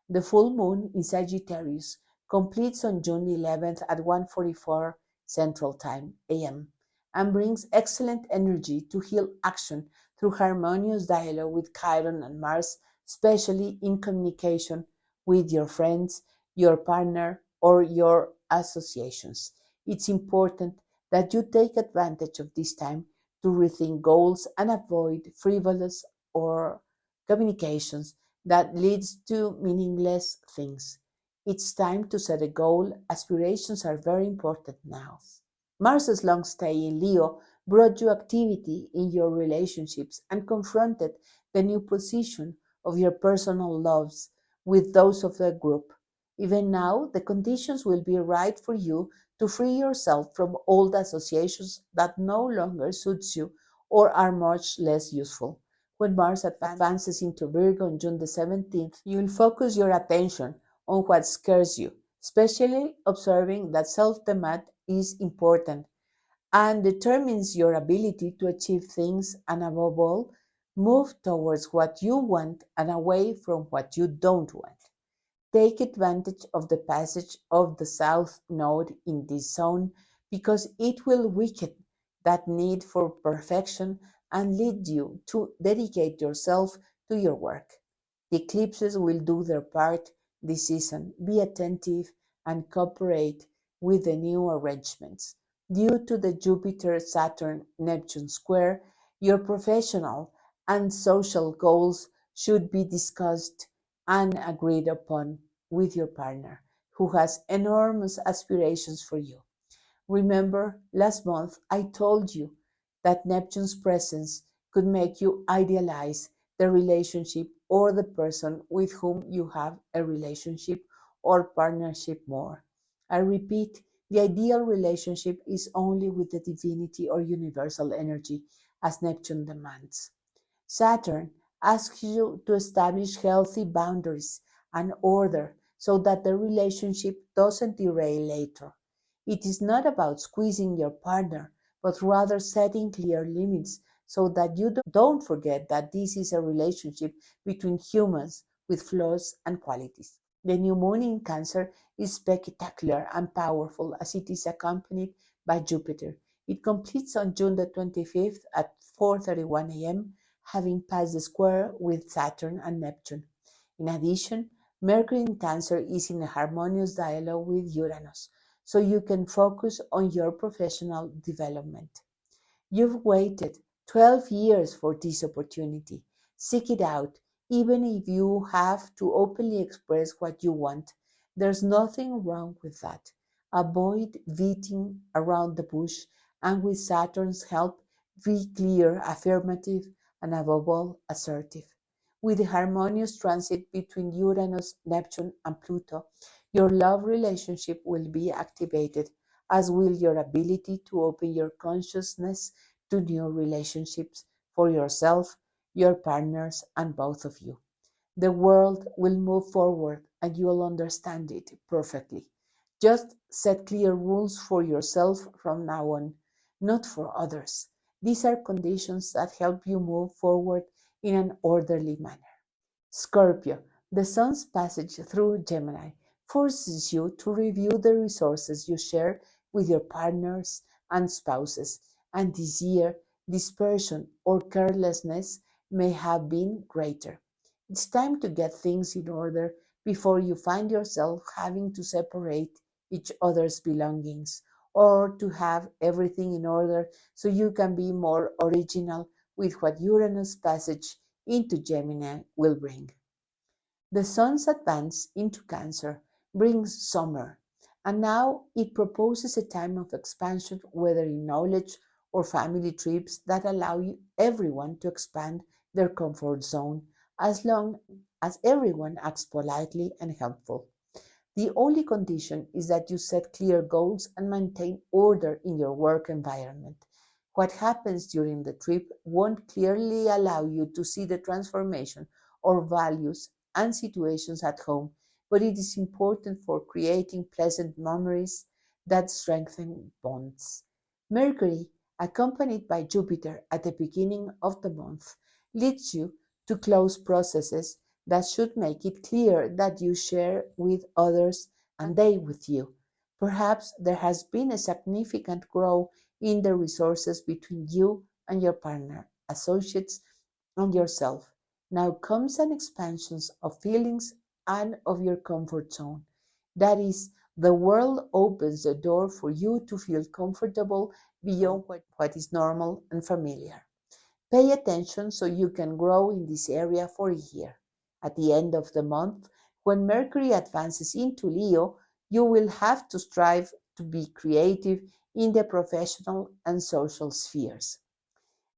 The full moon in Sagittarius completes on June 11th at 1:44 Central Time AM and brings excellent energy to heal action through harmonious dialogue with Chiron and Mars, especially in communication with your friends, your partner, or your associations. It's important that you take advantage of this time to rethink goals and avoid frivolous or communications that leads to meaningless things. It's time to set a goal. Aspirations are very important now. Mars's long stay in Leo brought you activity in your relationships and confronted the new position of your personal loves with those of the group. Even now, the conditions will be right for you to free yourself from old associations that no longer suits you or are much less useful. When Mars advances into Virgo on June the 17th, you will focus your attention on what scares you, especially observing that self-demand is important and determines your ability to achieve things and above all, move towards what you want and away from what you don't want. Take advantage of the passage of the South Node in this zone because it will weaken that need for perfection and lead you to dedicate yourself to your work. The eclipses will do their part this season. Be attentive and cooperate with the new arrangements. Due to the Jupiter-Saturn-Neptune square, your professional and social goals should be discussed and agreed upon with your partner, who has enormous aspirations for you. Remember, last month I told you that Neptune's presence could make you idealize the relationship or the person with whom you have a relationship or partnership more. I repeat, The ideal relationship is only with the divinity or universal energy, as Neptune demands. Saturn asks you to establish healthy boundaries and order so that the relationship doesn't derail later. It is not about squeezing your partner, but rather setting clear limits so that you don't forget that this is a relationship between humans with flaws and qualities. The new moon in Cancer is spectacular and powerful as it is accompanied by Jupiter. It completes on June the 25th at 4:31 a.m., having passed the square with Saturn and Neptune. In addition, Mercury in Cancer is in a harmonious dialogue with Uranus, so you can focus on your professional development. You've waited 12 years for this opportunity. Seek it out, even if you have to openly express what you want. There's nothing wrong with that. Avoid beating around the bush, and with Saturn's help, be clear, affirmative, and above all, assertive. With the harmonious transit between Uranus, Neptune, and Pluto, your love relationship will be activated, as will your ability to open your consciousness to new relationships for yourself, your partners, and both of you. The world will move forward and you'll understand it perfectly. Just set clear rules for yourself from now on, not for others. These are conditions that help you move forward in an orderly manner. Scorpio, the sun's passage through Gemini forces you to review the resources you share with your partners and spouses, and this year, dispersion or carelessness may have been greater. It's time to get things in order before you find yourself having to separate each other's belongings, or to have everything in order so you can be more original with what Uranus' passage into Gemini will bring. The sun's advance into Cancer brings summer, and now it proposes a time of expansion, whether in knowledge or family trips that allow everyone to expand their comfort zone as long as everyone acts politely and helpful. The only condition is that you set clear goals and maintain order in your work environment. What happens during the trip won't clearly allow you to see the transformation or values and situations at home, but it is important for creating pleasant memories that strengthen bonds. Mercury, accompanied by Jupiter at the beginning of the month, leads you to close processes that should make it clear that you share with others and they with you. Perhaps there has been a significant growth in the resources between you and your partner, associates, and yourself. Now comes an expansion of feelings and of your comfort zone. That is, the world opens the door for you to feel comfortable beyond what is normal and familiar. Pay attention so you can grow in this area for a year. At the end of the month, when Mercury advances into Leo, you will have to strive to be creative in the professional and social spheres.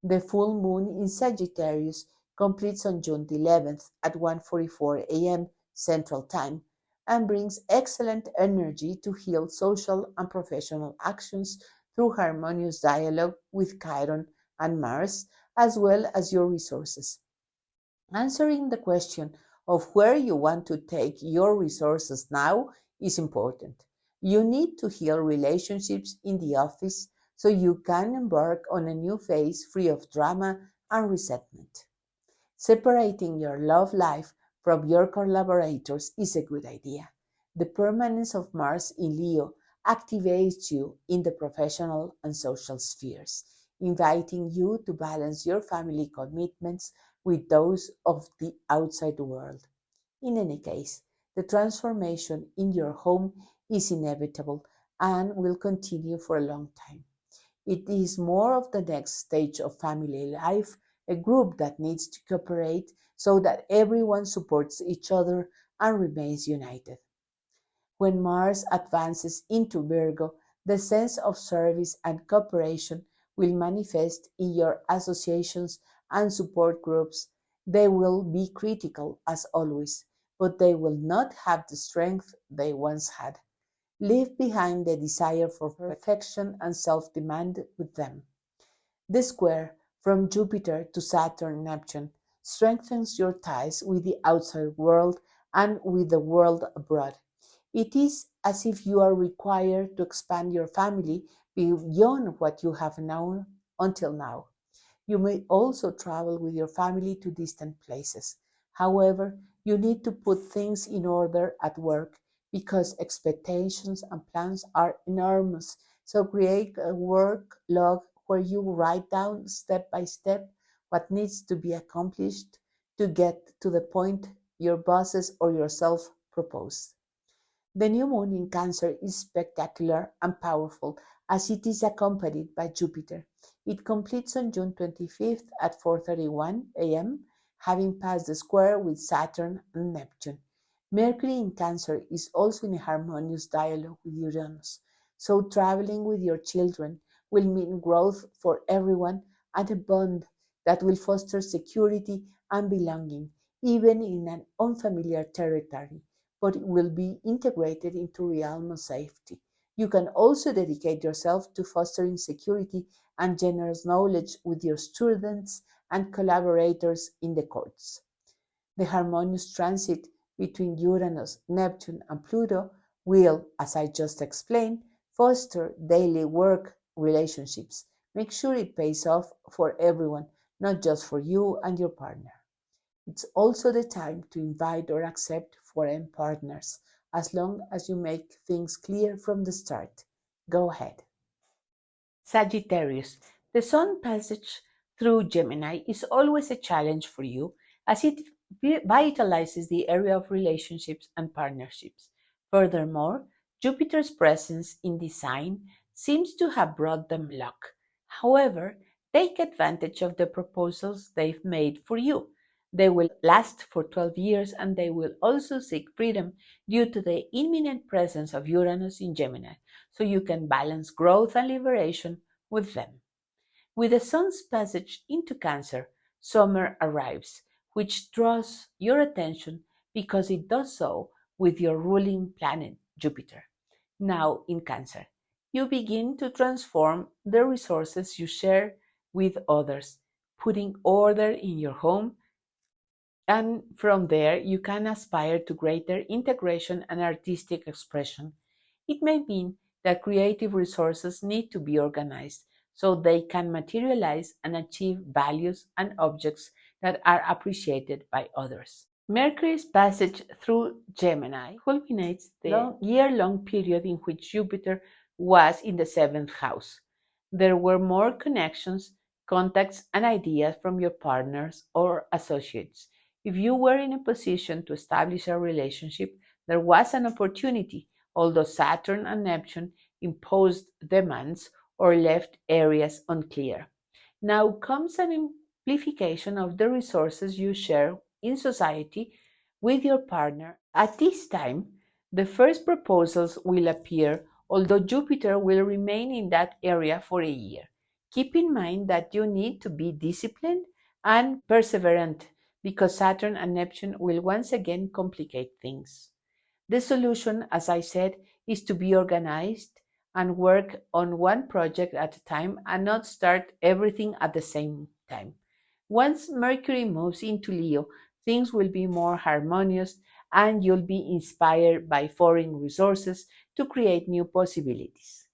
The full moon in Sagittarius completes on June 11th at 1:44 a.m. Central Time and brings excellent energy to heal social and professional actions through harmonious dialogue with Chiron and Mars, as well as your resources. Answering the question of where you want to take your resources now is important. You need to heal relationships in the office so you can embark on a new phase free of drama and resentment. Separating your love life from your collaborators is a good idea. The permanence of Mars in Leo activates you in the professional and social spheres, inviting you to balance your family commitments with those of the outside world. In any case, the transformation in your home is inevitable and will continue for a long time. It is more of the next stage of family life, a group that needs to cooperate so that everyone supports each other and remains united. When Mars advances into Virgo, the sense of service and cooperation will manifest in your associations and support groups. They will be critical as always, but they will not have the strength they once had. Leave behind the desire for perfection and self-demand with them. The square from Jupiter to Saturn Neptune strengthens your ties with the outside world and with the world abroad. It is as if you are required to expand your family beyond what you have known until now. You may also travel with your family to distant places. However, you need to put things in order at work because expectations and plans are enormous. So create a work log where you write down step by step what needs to be accomplished to get to the point your bosses or yourself propose. The new moon in Cancer is spectacular and powerful as it is accompanied by Jupiter. It completes on June 25th at 4:31 a.m., having passed the square with Saturn and Neptune. Mercury in Cancer is also in a harmonious dialogue with Uranus, so traveling with your children will mean growth for everyone and a bond that will foster security and belonging, even in an unfamiliar territory, but it will be integrated into realm of safety. You can also dedicate yourself to fostering security and generous knowledge with your students and collaborators in the courts. The harmonious transit between Uranus, Neptune, and Pluto will, as I just explained, foster daily work relationships. Make sure it pays off for everyone, not just for you and your partner. It's also the time to invite or accept foreign partners, as long as you make things clear from the start. Go ahead. Sagittarius. The Sun passage through Gemini is always a challenge for you as it vitalizes the area of relationships and partnerships. Furthermore, Jupiter's presence in the sign seems to have brought them luck. However, take advantage of the proposals they've made for you. They will last for 12 years and they will also seek freedom due to the imminent presence of Uranus in Gemini, so you can balance growth and liberation with them. With the Sun's passage into Cancer, summer arrives, which draws your attention because it does so with your ruling planet, Jupiter. Now in Cancer, you begin to transform the resources you share with others, putting order in your home, and from there you can aspire to greater integration and artistic expression. It may mean that creative resources need to be organized so they can materialize and achieve values and objects that are appreciated by others. Mercury's passage through Gemini culminates the year-long period in which Jupiter was in the seventh house. There were more connections, contacts, and ideas from your partners or associates. If you were in a position to establish a relationship, there was an opportunity, although Saturn and Neptune imposed demands or left areas unclear. Now comes an amplification of the resources you share in society with your partner. At this time, the first proposals will appear, although Jupiter will remain in that area for a year. Keep in mind that you need to be disciplined and perseverant because Saturn and Neptune will once again complicate things. The solution, as I said, is to be organized and work on one project at a time and not start everything at the same time. Once Mercury moves into Leo, things will be more harmonious and you'll be inspired by foreign resources to create new possibilities.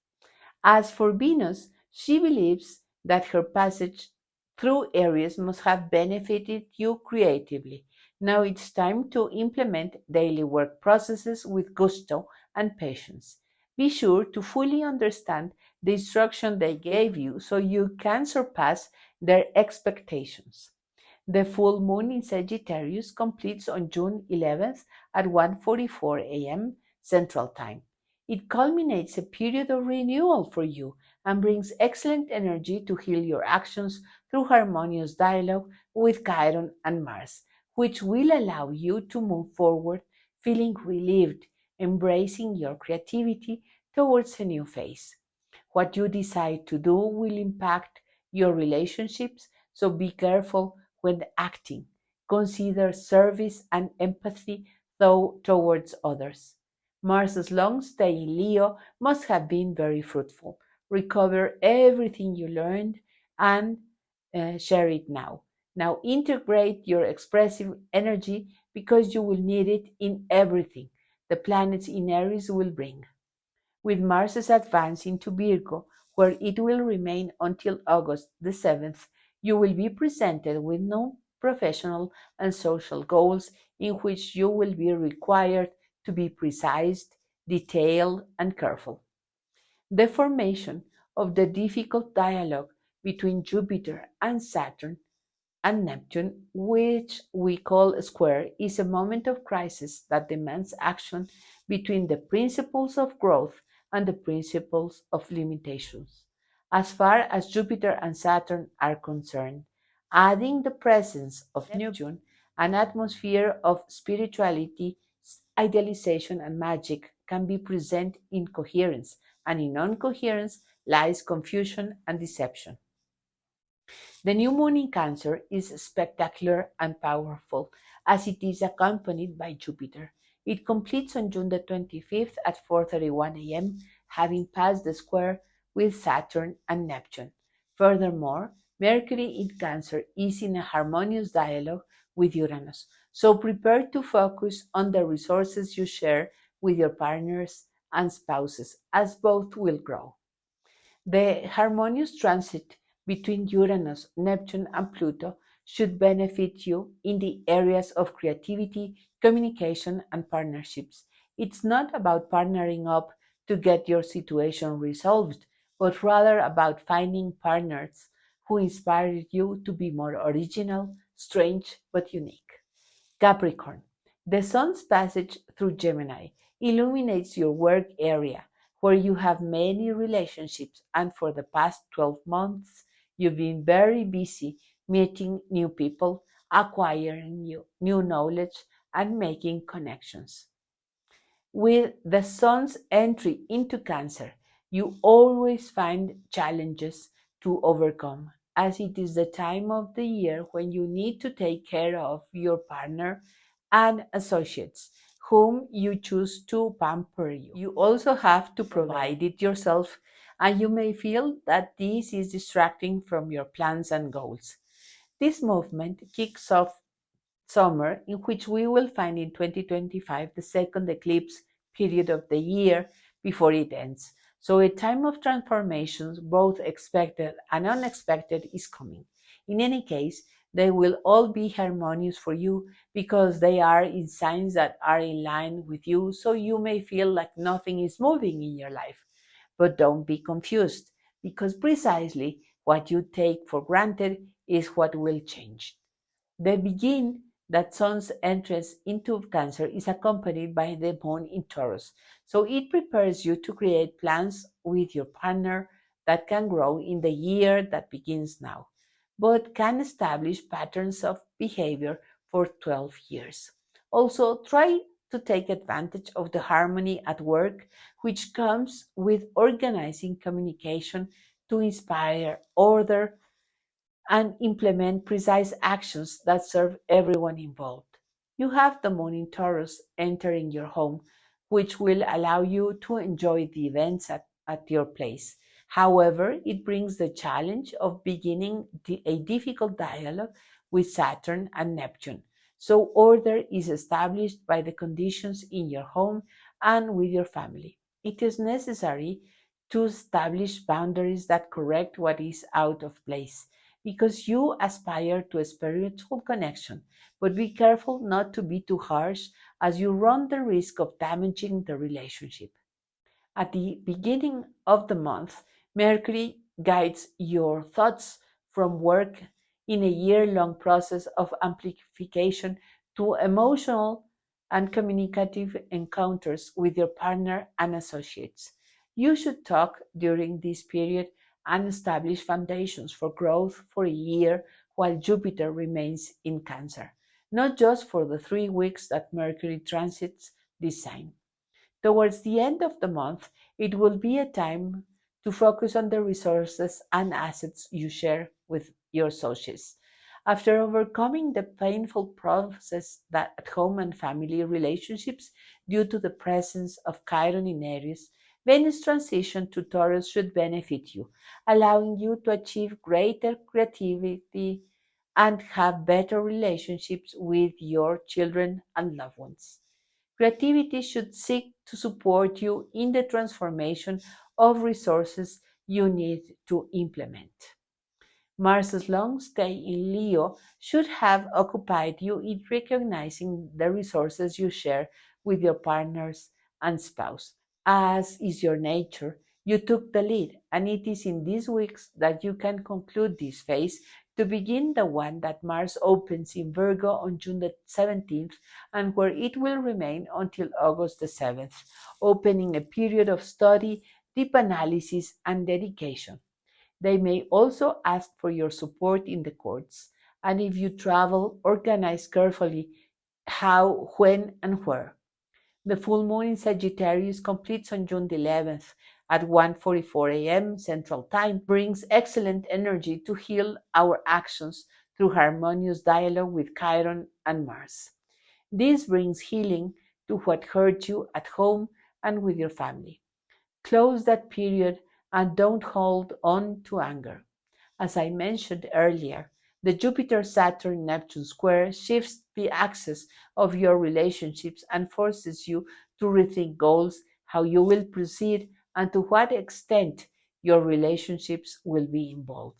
As for Venus, she believes that her passage through Aries must have benefited you creatively. Now it's time to implement daily work processes with gusto and patience. Be sure to fully understand the instruction they gave you so you can surpass their expectations. The full moon in Sagittarius completes on June 11th at 1:44 a.m. Central Time. It culminates a period of renewal for you and brings excellent energy to heal your actions through harmonious dialogue with Chiron and Mars, which will allow you to move forward feeling relieved, embracing your creativity towards a new phase. What you decide to do will impact your relationships, so be careful when acting. Consider service and empathy though towards others. Mars's long stay in Leo must have been very fruitful. Recover everything you learned and share it now. Now integrate your expressive energy because you will need it in everything the planets in Aries will bring. With Mars's advance into Virgo, where it will remain until August the 7th, you will be presented with new professional and social goals in which you will be required to be precise, detailed, and careful. The formation of the difficult dialogue between Jupiter and Saturn and Neptune, which we call a square, is a moment of crisis that demands action between the principles of growth and the principles of limitations. As far as Jupiter and Saturn are concerned, adding the presence of Neptune, an atmosphere of spirituality, idealization, and magic can be present in coherence, and in non-coherence lies confusion and deception. The new moon in Cancer is spectacular and powerful, as it is accompanied by Jupiter. It completes on June the 25th at 4:31 a.m., having passed the square with Saturn and Neptune. Furthermore, Mercury in Cancer is in a harmonious dialogue with Uranus, so prepare to focus on the resources you share with your partners and spouses, as both will grow. The harmonious transit between Uranus, Neptune, and Pluto should benefit you in the areas of creativity, communication, and partnerships. It's not about partnering up to get your situation resolved, but rather about finding partners who inspire you to be more original, strange, but unique. Capricorn. The Sun's passage through Gemini illuminates your work area where you have many relationships, and for the past 12 months, you've been very busy meeting new people, acquiring new knowledge, and making connections. With the Sun's entry into Cancer, you always find challenges to overcome, as it is the time of the year when you need to take care of your partner and associates, whom you choose to pamper you. You also have to provide it yourself, and you may feel that this is distracting from your plans and goals. This movement kicks off summer, in which we will find in 2025 the second eclipse period of the year before it ends. So a time of transformations, both expected and unexpected, is coming. In any case, they will all be harmonious for you because they are in signs that are in line with you, so you may feel like nothing is moving in your life. But don't be confused, because precisely what you take for granted is what will change. The begin that Sun's entrance into Cancer is accompanied by the moon in Taurus, so it prepares you to create plans with your partner that can grow in the year that begins now, but can establish patterns of behavior for 12 years. Also, try to take advantage of the harmony at work, which comes with organizing communication to inspire order and implement precise actions that serve everyone involved. You have the moon in Taurus entering your home, which will allow you to enjoy the events at your place. However, it brings the challenge of beginning a difficult dialogue with Saturn and Neptune. So, order is established by the conditions in your home and with your family. It is necessary to establish boundaries that correct what is out of place because you aspire to a spiritual connection, but be careful not to be too harsh as you run the risk of damaging the relationship. At the beginning of the month, Mercury guides your thoughts from work in a year-long process of amplification to emotional and communicative encounters with your partner and associates. You should talk during this period and establish foundations for growth for a year while Jupiter remains in Cancer, not just for the 3 weeks that Mercury transits this sign. Towards the end of the month, it will be a time to focus on the resources and assets you share with your associates, After overcoming the painful process that at home and family relationships due to the presence of Chiron in Aries, Venus transition to Taurus should benefit you, allowing you to achieve greater creativity and have better relationships with your children and loved ones. Creativity should seek to support you in the transformation of resources you need to implement. Mars's long stay in Leo should have occupied you in recognizing the resources you share with your partners and spouse. As is your nature, you took the lead, and it is in these weeks that you can conclude this phase to begin the one that Mars opens in Virgo on June the 17th and where it will remain until August the 7th, opening a period of study, deep analysis, and dedication. They may also ask for your support in the courts, and if you travel, organize carefully how, when, and where. The full moon in Sagittarius completes on June the 11th at 1:44 a.m. Central Time, brings excellent energy to heal our actions through harmonious dialogue with Chiron and Mars. This brings healing to what hurt you at home and with your family. Close that period and don't hold on to anger. As I mentioned earlier, the Jupiter-Saturn-Neptune square shifts the axis of your relationships and forces you to rethink goals, how you will proceed, and to what extent your relationships will be involved.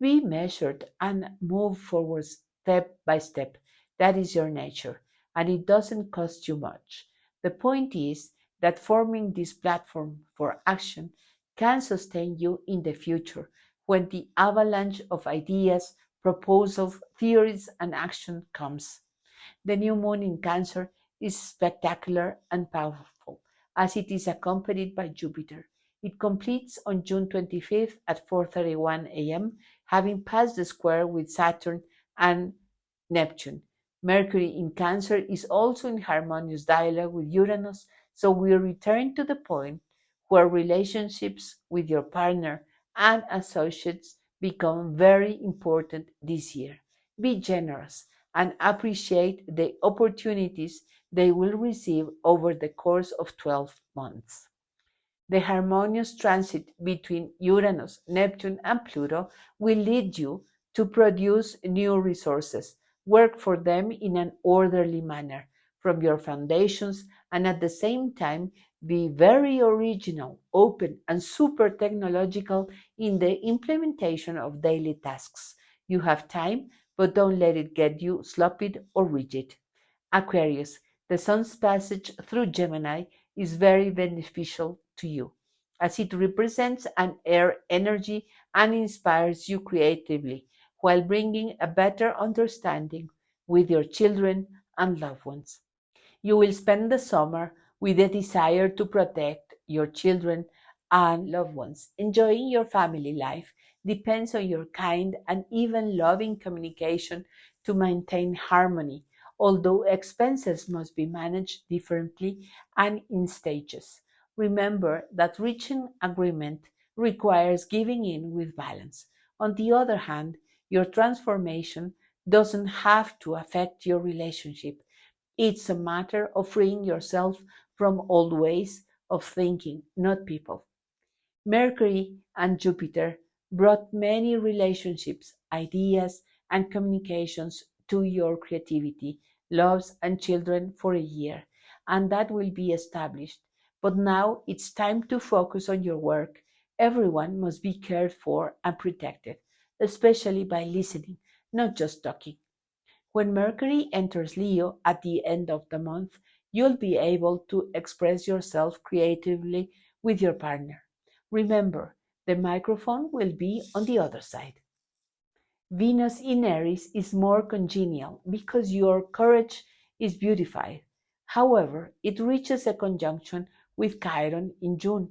Be measured and move forward step by step. That is your nature, and it doesn't cost you much. The point is that forming this platform for action can sustain you in the future when the avalanche of ideas, proposals, theories, and action comes. The new moon in Cancer is spectacular and powerful, as it is accompanied by Jupiter. It completes on June 25th at 4:31 a.m., having passed the square with Saturn and Neptune. Mercury in Cancer is also in harmonious dialogue with Uranus, so we return to the point where relationships with your partner and associates become very important this year. Be generous and appreciate the opportunities they will receive over the course of 12 months. The harmonious transit between Uranus, Neptune, and Pluto will lead you to produce new resources, work for them in an orderly manner from your foundations, and at the same time be very original, open, and super technological in the implementation of daily tasks. You have time, but don't let it get you sloppy or rigid. Aquarius, the sun's passage through Gemini is very beneficial to you, as it represents an air energy and inspires you creatively, while bringing a better understanding with your children and loved ones. You will spend the summer with a desire to protect your children and loved ones. Enjoying your family life depends on your kind and even loving communication to maintain harmony, although expenses must be managed differently and in stages. Remember that reaching agreement requires giving in with balance. On the other hand, your transformation doesn't have to affect your relationship. It's a matter of freeing yourself from old ways of thinking, not people. Mercury and Jupiter brought many relationships, ideas, and communications to your creativity, loves, and children for a year, and that will be established. But now it's time to focus on your work. Everyone must be cared for and protected, especially by listening, not just talking. When Mercury enters Leo at the end of the month, you'll be able to express yourself creatively with your partner. Remember, the microphone will be on the other side. Venus in Aries is more congenial because your courage is beautified. However, it reaches a conjunction with Chiron in June,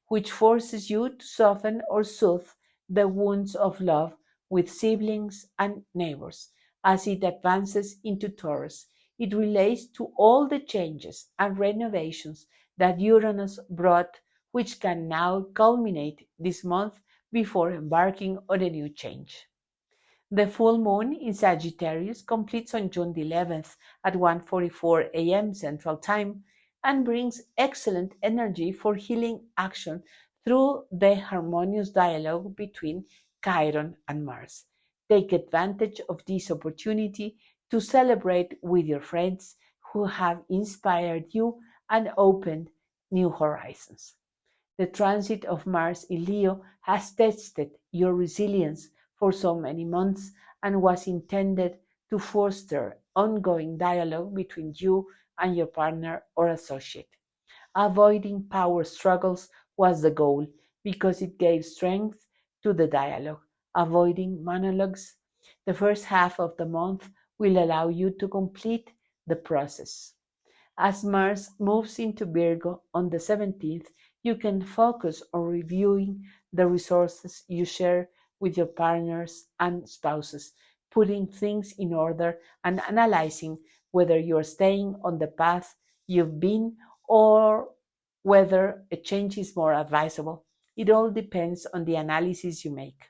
which forces you to soften or soothe the wounds of love with siblings and neighbors. As it advances into Taurus, it relates to all the changes and renovations that Uranus brought, which can now culminate this month before embarking on a new change. The full moon in Sagittarius completes on June the 11th at 1:44 a.m. Central Time and brings excellent energy for healing action through the harmonious dialogue between Chiron and Mars. Take advantage of this opportunity to celebrate with your friends who have inspired you and opened new horizons. The transit of Mars in Leo has tested your resilience for so many months and was intended to foster ongoing dialogue between you and your partner or associate. Avoiding power struggles was the goal because it gave strength to the dialogue. Avoiding monologues the first half of the month will allow you to complete the process. As Mars moves into Virgo on the 17th, you can focus on reviewing the resources you share with your partners and spouses, putting things in order and analyzing whether you're staying on the path you've been or whether a change is more advisable. It all depends on the analysis you make.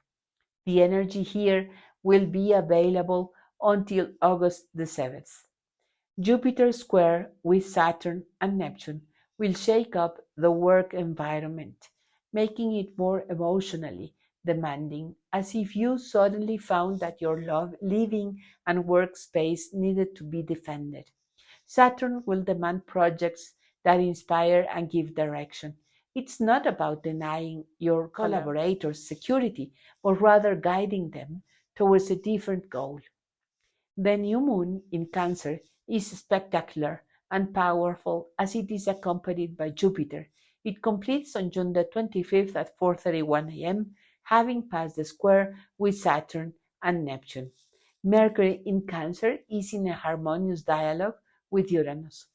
The energy here will be available until August the 7th. Jupiter square with Saturn and Neptune will shake up the work environment, making it more emotionally demanding, as if you suddenly found that your living and workspace needed to be defended. Saturn will demand projects that inspire and give direction. It's not about denying your collaborators security, but rather guiding them towards a different goal. The new moon in Cancer is spectacular and powerful as it is accompanied by Jupiter. It completes on June the 25th at 4:31 a.m., having passed the square with Saturn and Neptune. Mercury in Cancer is in a harmonious dialogue with Uranus.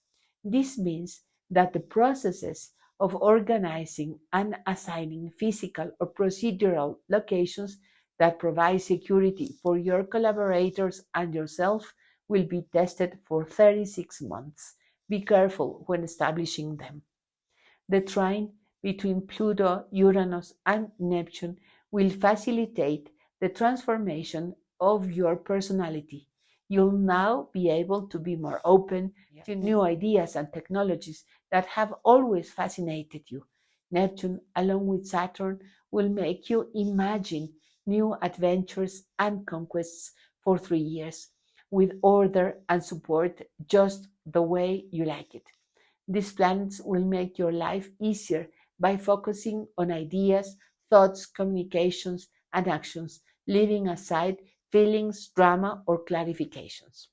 This means that the processes of organizing and assigning physical or procedural locations that provide security for your collaborators and yourself will be tested for 36 months. Be careful when establishing them. The trine between Pluto, Uranus, and Neptune will facilitate the transformation of your personality. You'll now be able to be more open to new ideas and technologies that have always fascinated you. Neptune, along with Saturn, will make you imagine new adventures and conquests for 3 years with order and support just the way you like it. These planets will make your life easier by focusing on ideas, thoughts, communications, and actions, leaving aside feelings, drama, or clarifications.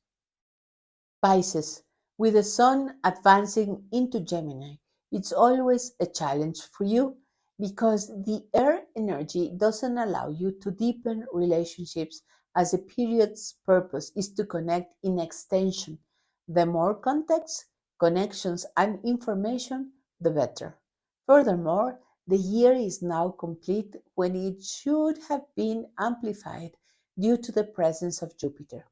Pisces, with the Sun advancing into Gemini, it's always a challenge for you because the air energy doesn't allow you to deepen relationships as the period's purpose is to connect in extension. The more context, connections, and information, the better. Furthermore, the year is now complete when it should have been amplified due to the presence of Jupiter.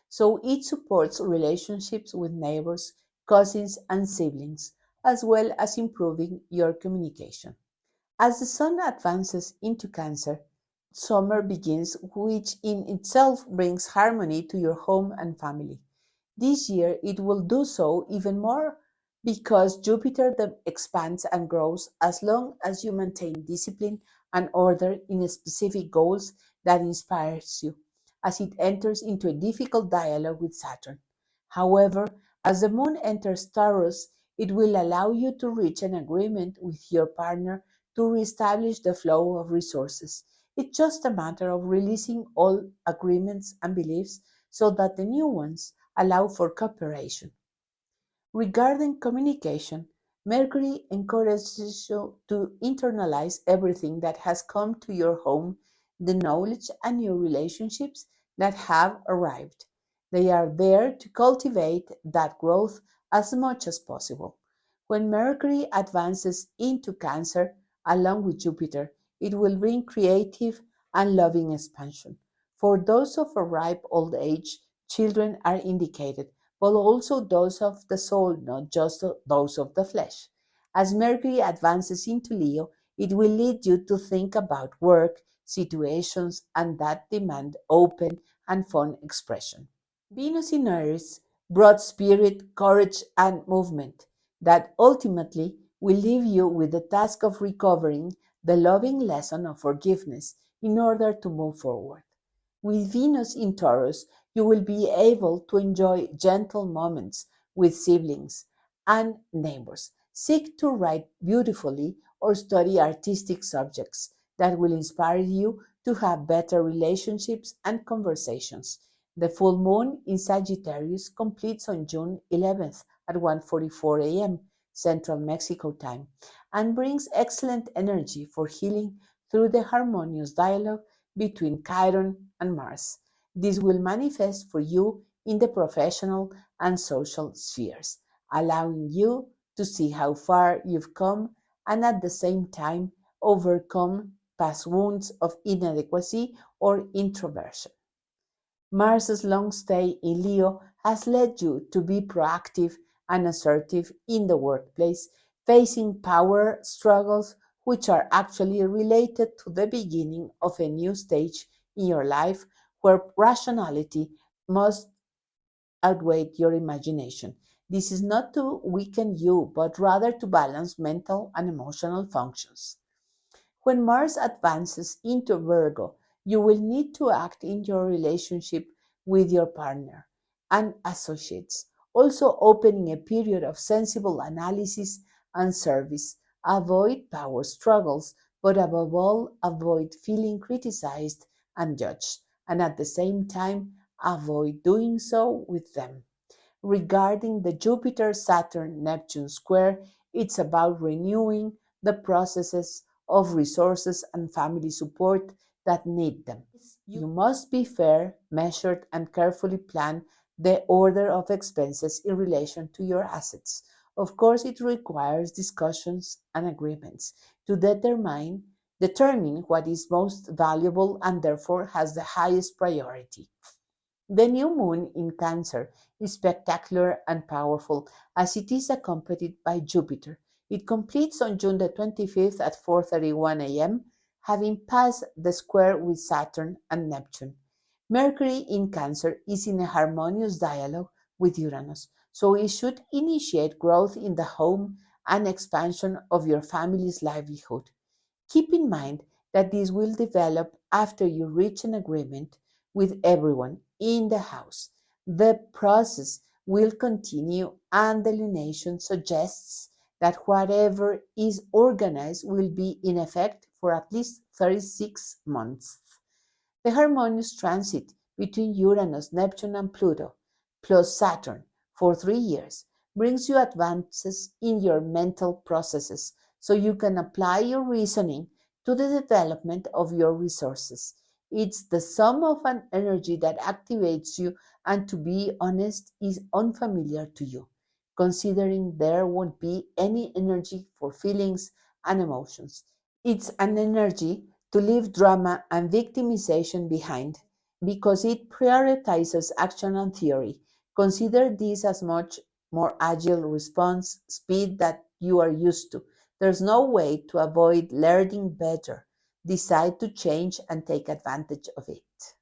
So it supports relationships with neighbors, cousins, and siblings, as well as improving your communication. As the sun advances into Cancer, summer begins, which in itself brings harmony to your home and family. This year it will do so even more because Jupiter expands and grows as long as you maintain discipline and order in specific goals that inspires you as it enters into a difficult dialogue with Saturn. However, as the moon enters Taurus, it will allow you to reach an agreement with your partner to reestablish the flow of resources. It's just a matter of releasing all agreements and beliefs so that the new ones allow for cooperation. Regarding communication, Mercury encourages you to internalize everything that has come to your home, the knowledge and new relationships that have arrived. They are there to cultivate that growth as much as possible. When Mercury advances into Cancer, along with Jupiter, it will bring creative and loving expansion. For those of a ripe old age, children are indicated, but also those of the soul, not just those of the flesh. As Mercury advances into Leo, it will lead you to think about work, situations, and that demand open and fun expression. Venus in Aries brought spirit, courage, and movement that ultimately will leave you with the task of recovering the loving lesson of forgiveness in order to move forward. With Venus in Taurus, you will be able to enjoy gentle moments with siblings and neighbors. Seek to write beautifully or study artistic subjects that will inspire you to have better relationships and conversations. The full moon in Sagittarius completes on June 11th at 1:44 a.m. Central Mexico time and brings excellent energy for healing through the harmonious dialogue between Chiron and Mars. This will manifest for you in the professional and social spheres, allowing you to see how far you've come and at the same time overcome past wounds of inadequacy or introversion. Mars's long stay in Leo has led you to be proactive and assertive in the workplace, facing power struggles which are actually related to the beginning of a new stage in your life where rationality must outweigh your imagination. This is not to weaken you, but rather to balance mental and emotional functions. When Mars advances into Virgo, you will need to act in your relationship with your partner and associates, also opening a period of sensible analysis and service. Avoid power struggles, but above all, avoid feeling criticized and judged, and at the same time, avoid doing so with them. Regarding the Jupiter Saturn Neptune square, it's about renewing the processes of resources and family support that need them. You must be fair, measured, and carefully plan the order of expenses in relation to your assets. Of course, it requires discussions and agreements to determine what is most valuable and therefore has the highest priority. The new moon in Cancer is spectacular and powerful as it is accompanied by Jupiter. It completes on June the 25th at 4:31 a.m., having passed the square with Saturn and Neptune. Mercury in Cancer is in a harmonious dialogue with Uranus, so it should initiate growth in the home and expansion of your family's livelihood. Keep in mind that this will develop after you reach an agreement with everyone in the house. The process will continue, and the lunation suggests that whatever is organized will be in effect for at least 36 months. The harmonious transit between Uranus, Neptune, and Pluto, plus Saturn, for 3 years, brings you advances in your mental processes so you can apply your reasoning to the development of your resources. It's the sum of an energy that activates you and, to be honest, is unfamiliar to you, considering there won't be any energy for feelings and emotions. It's an energy to leave drama and victimization behind because it prioritizes action and theory. Consider this as much more agile response speed that you are used to. There's no way to avoid learning better. Decide to change and take advantage of it.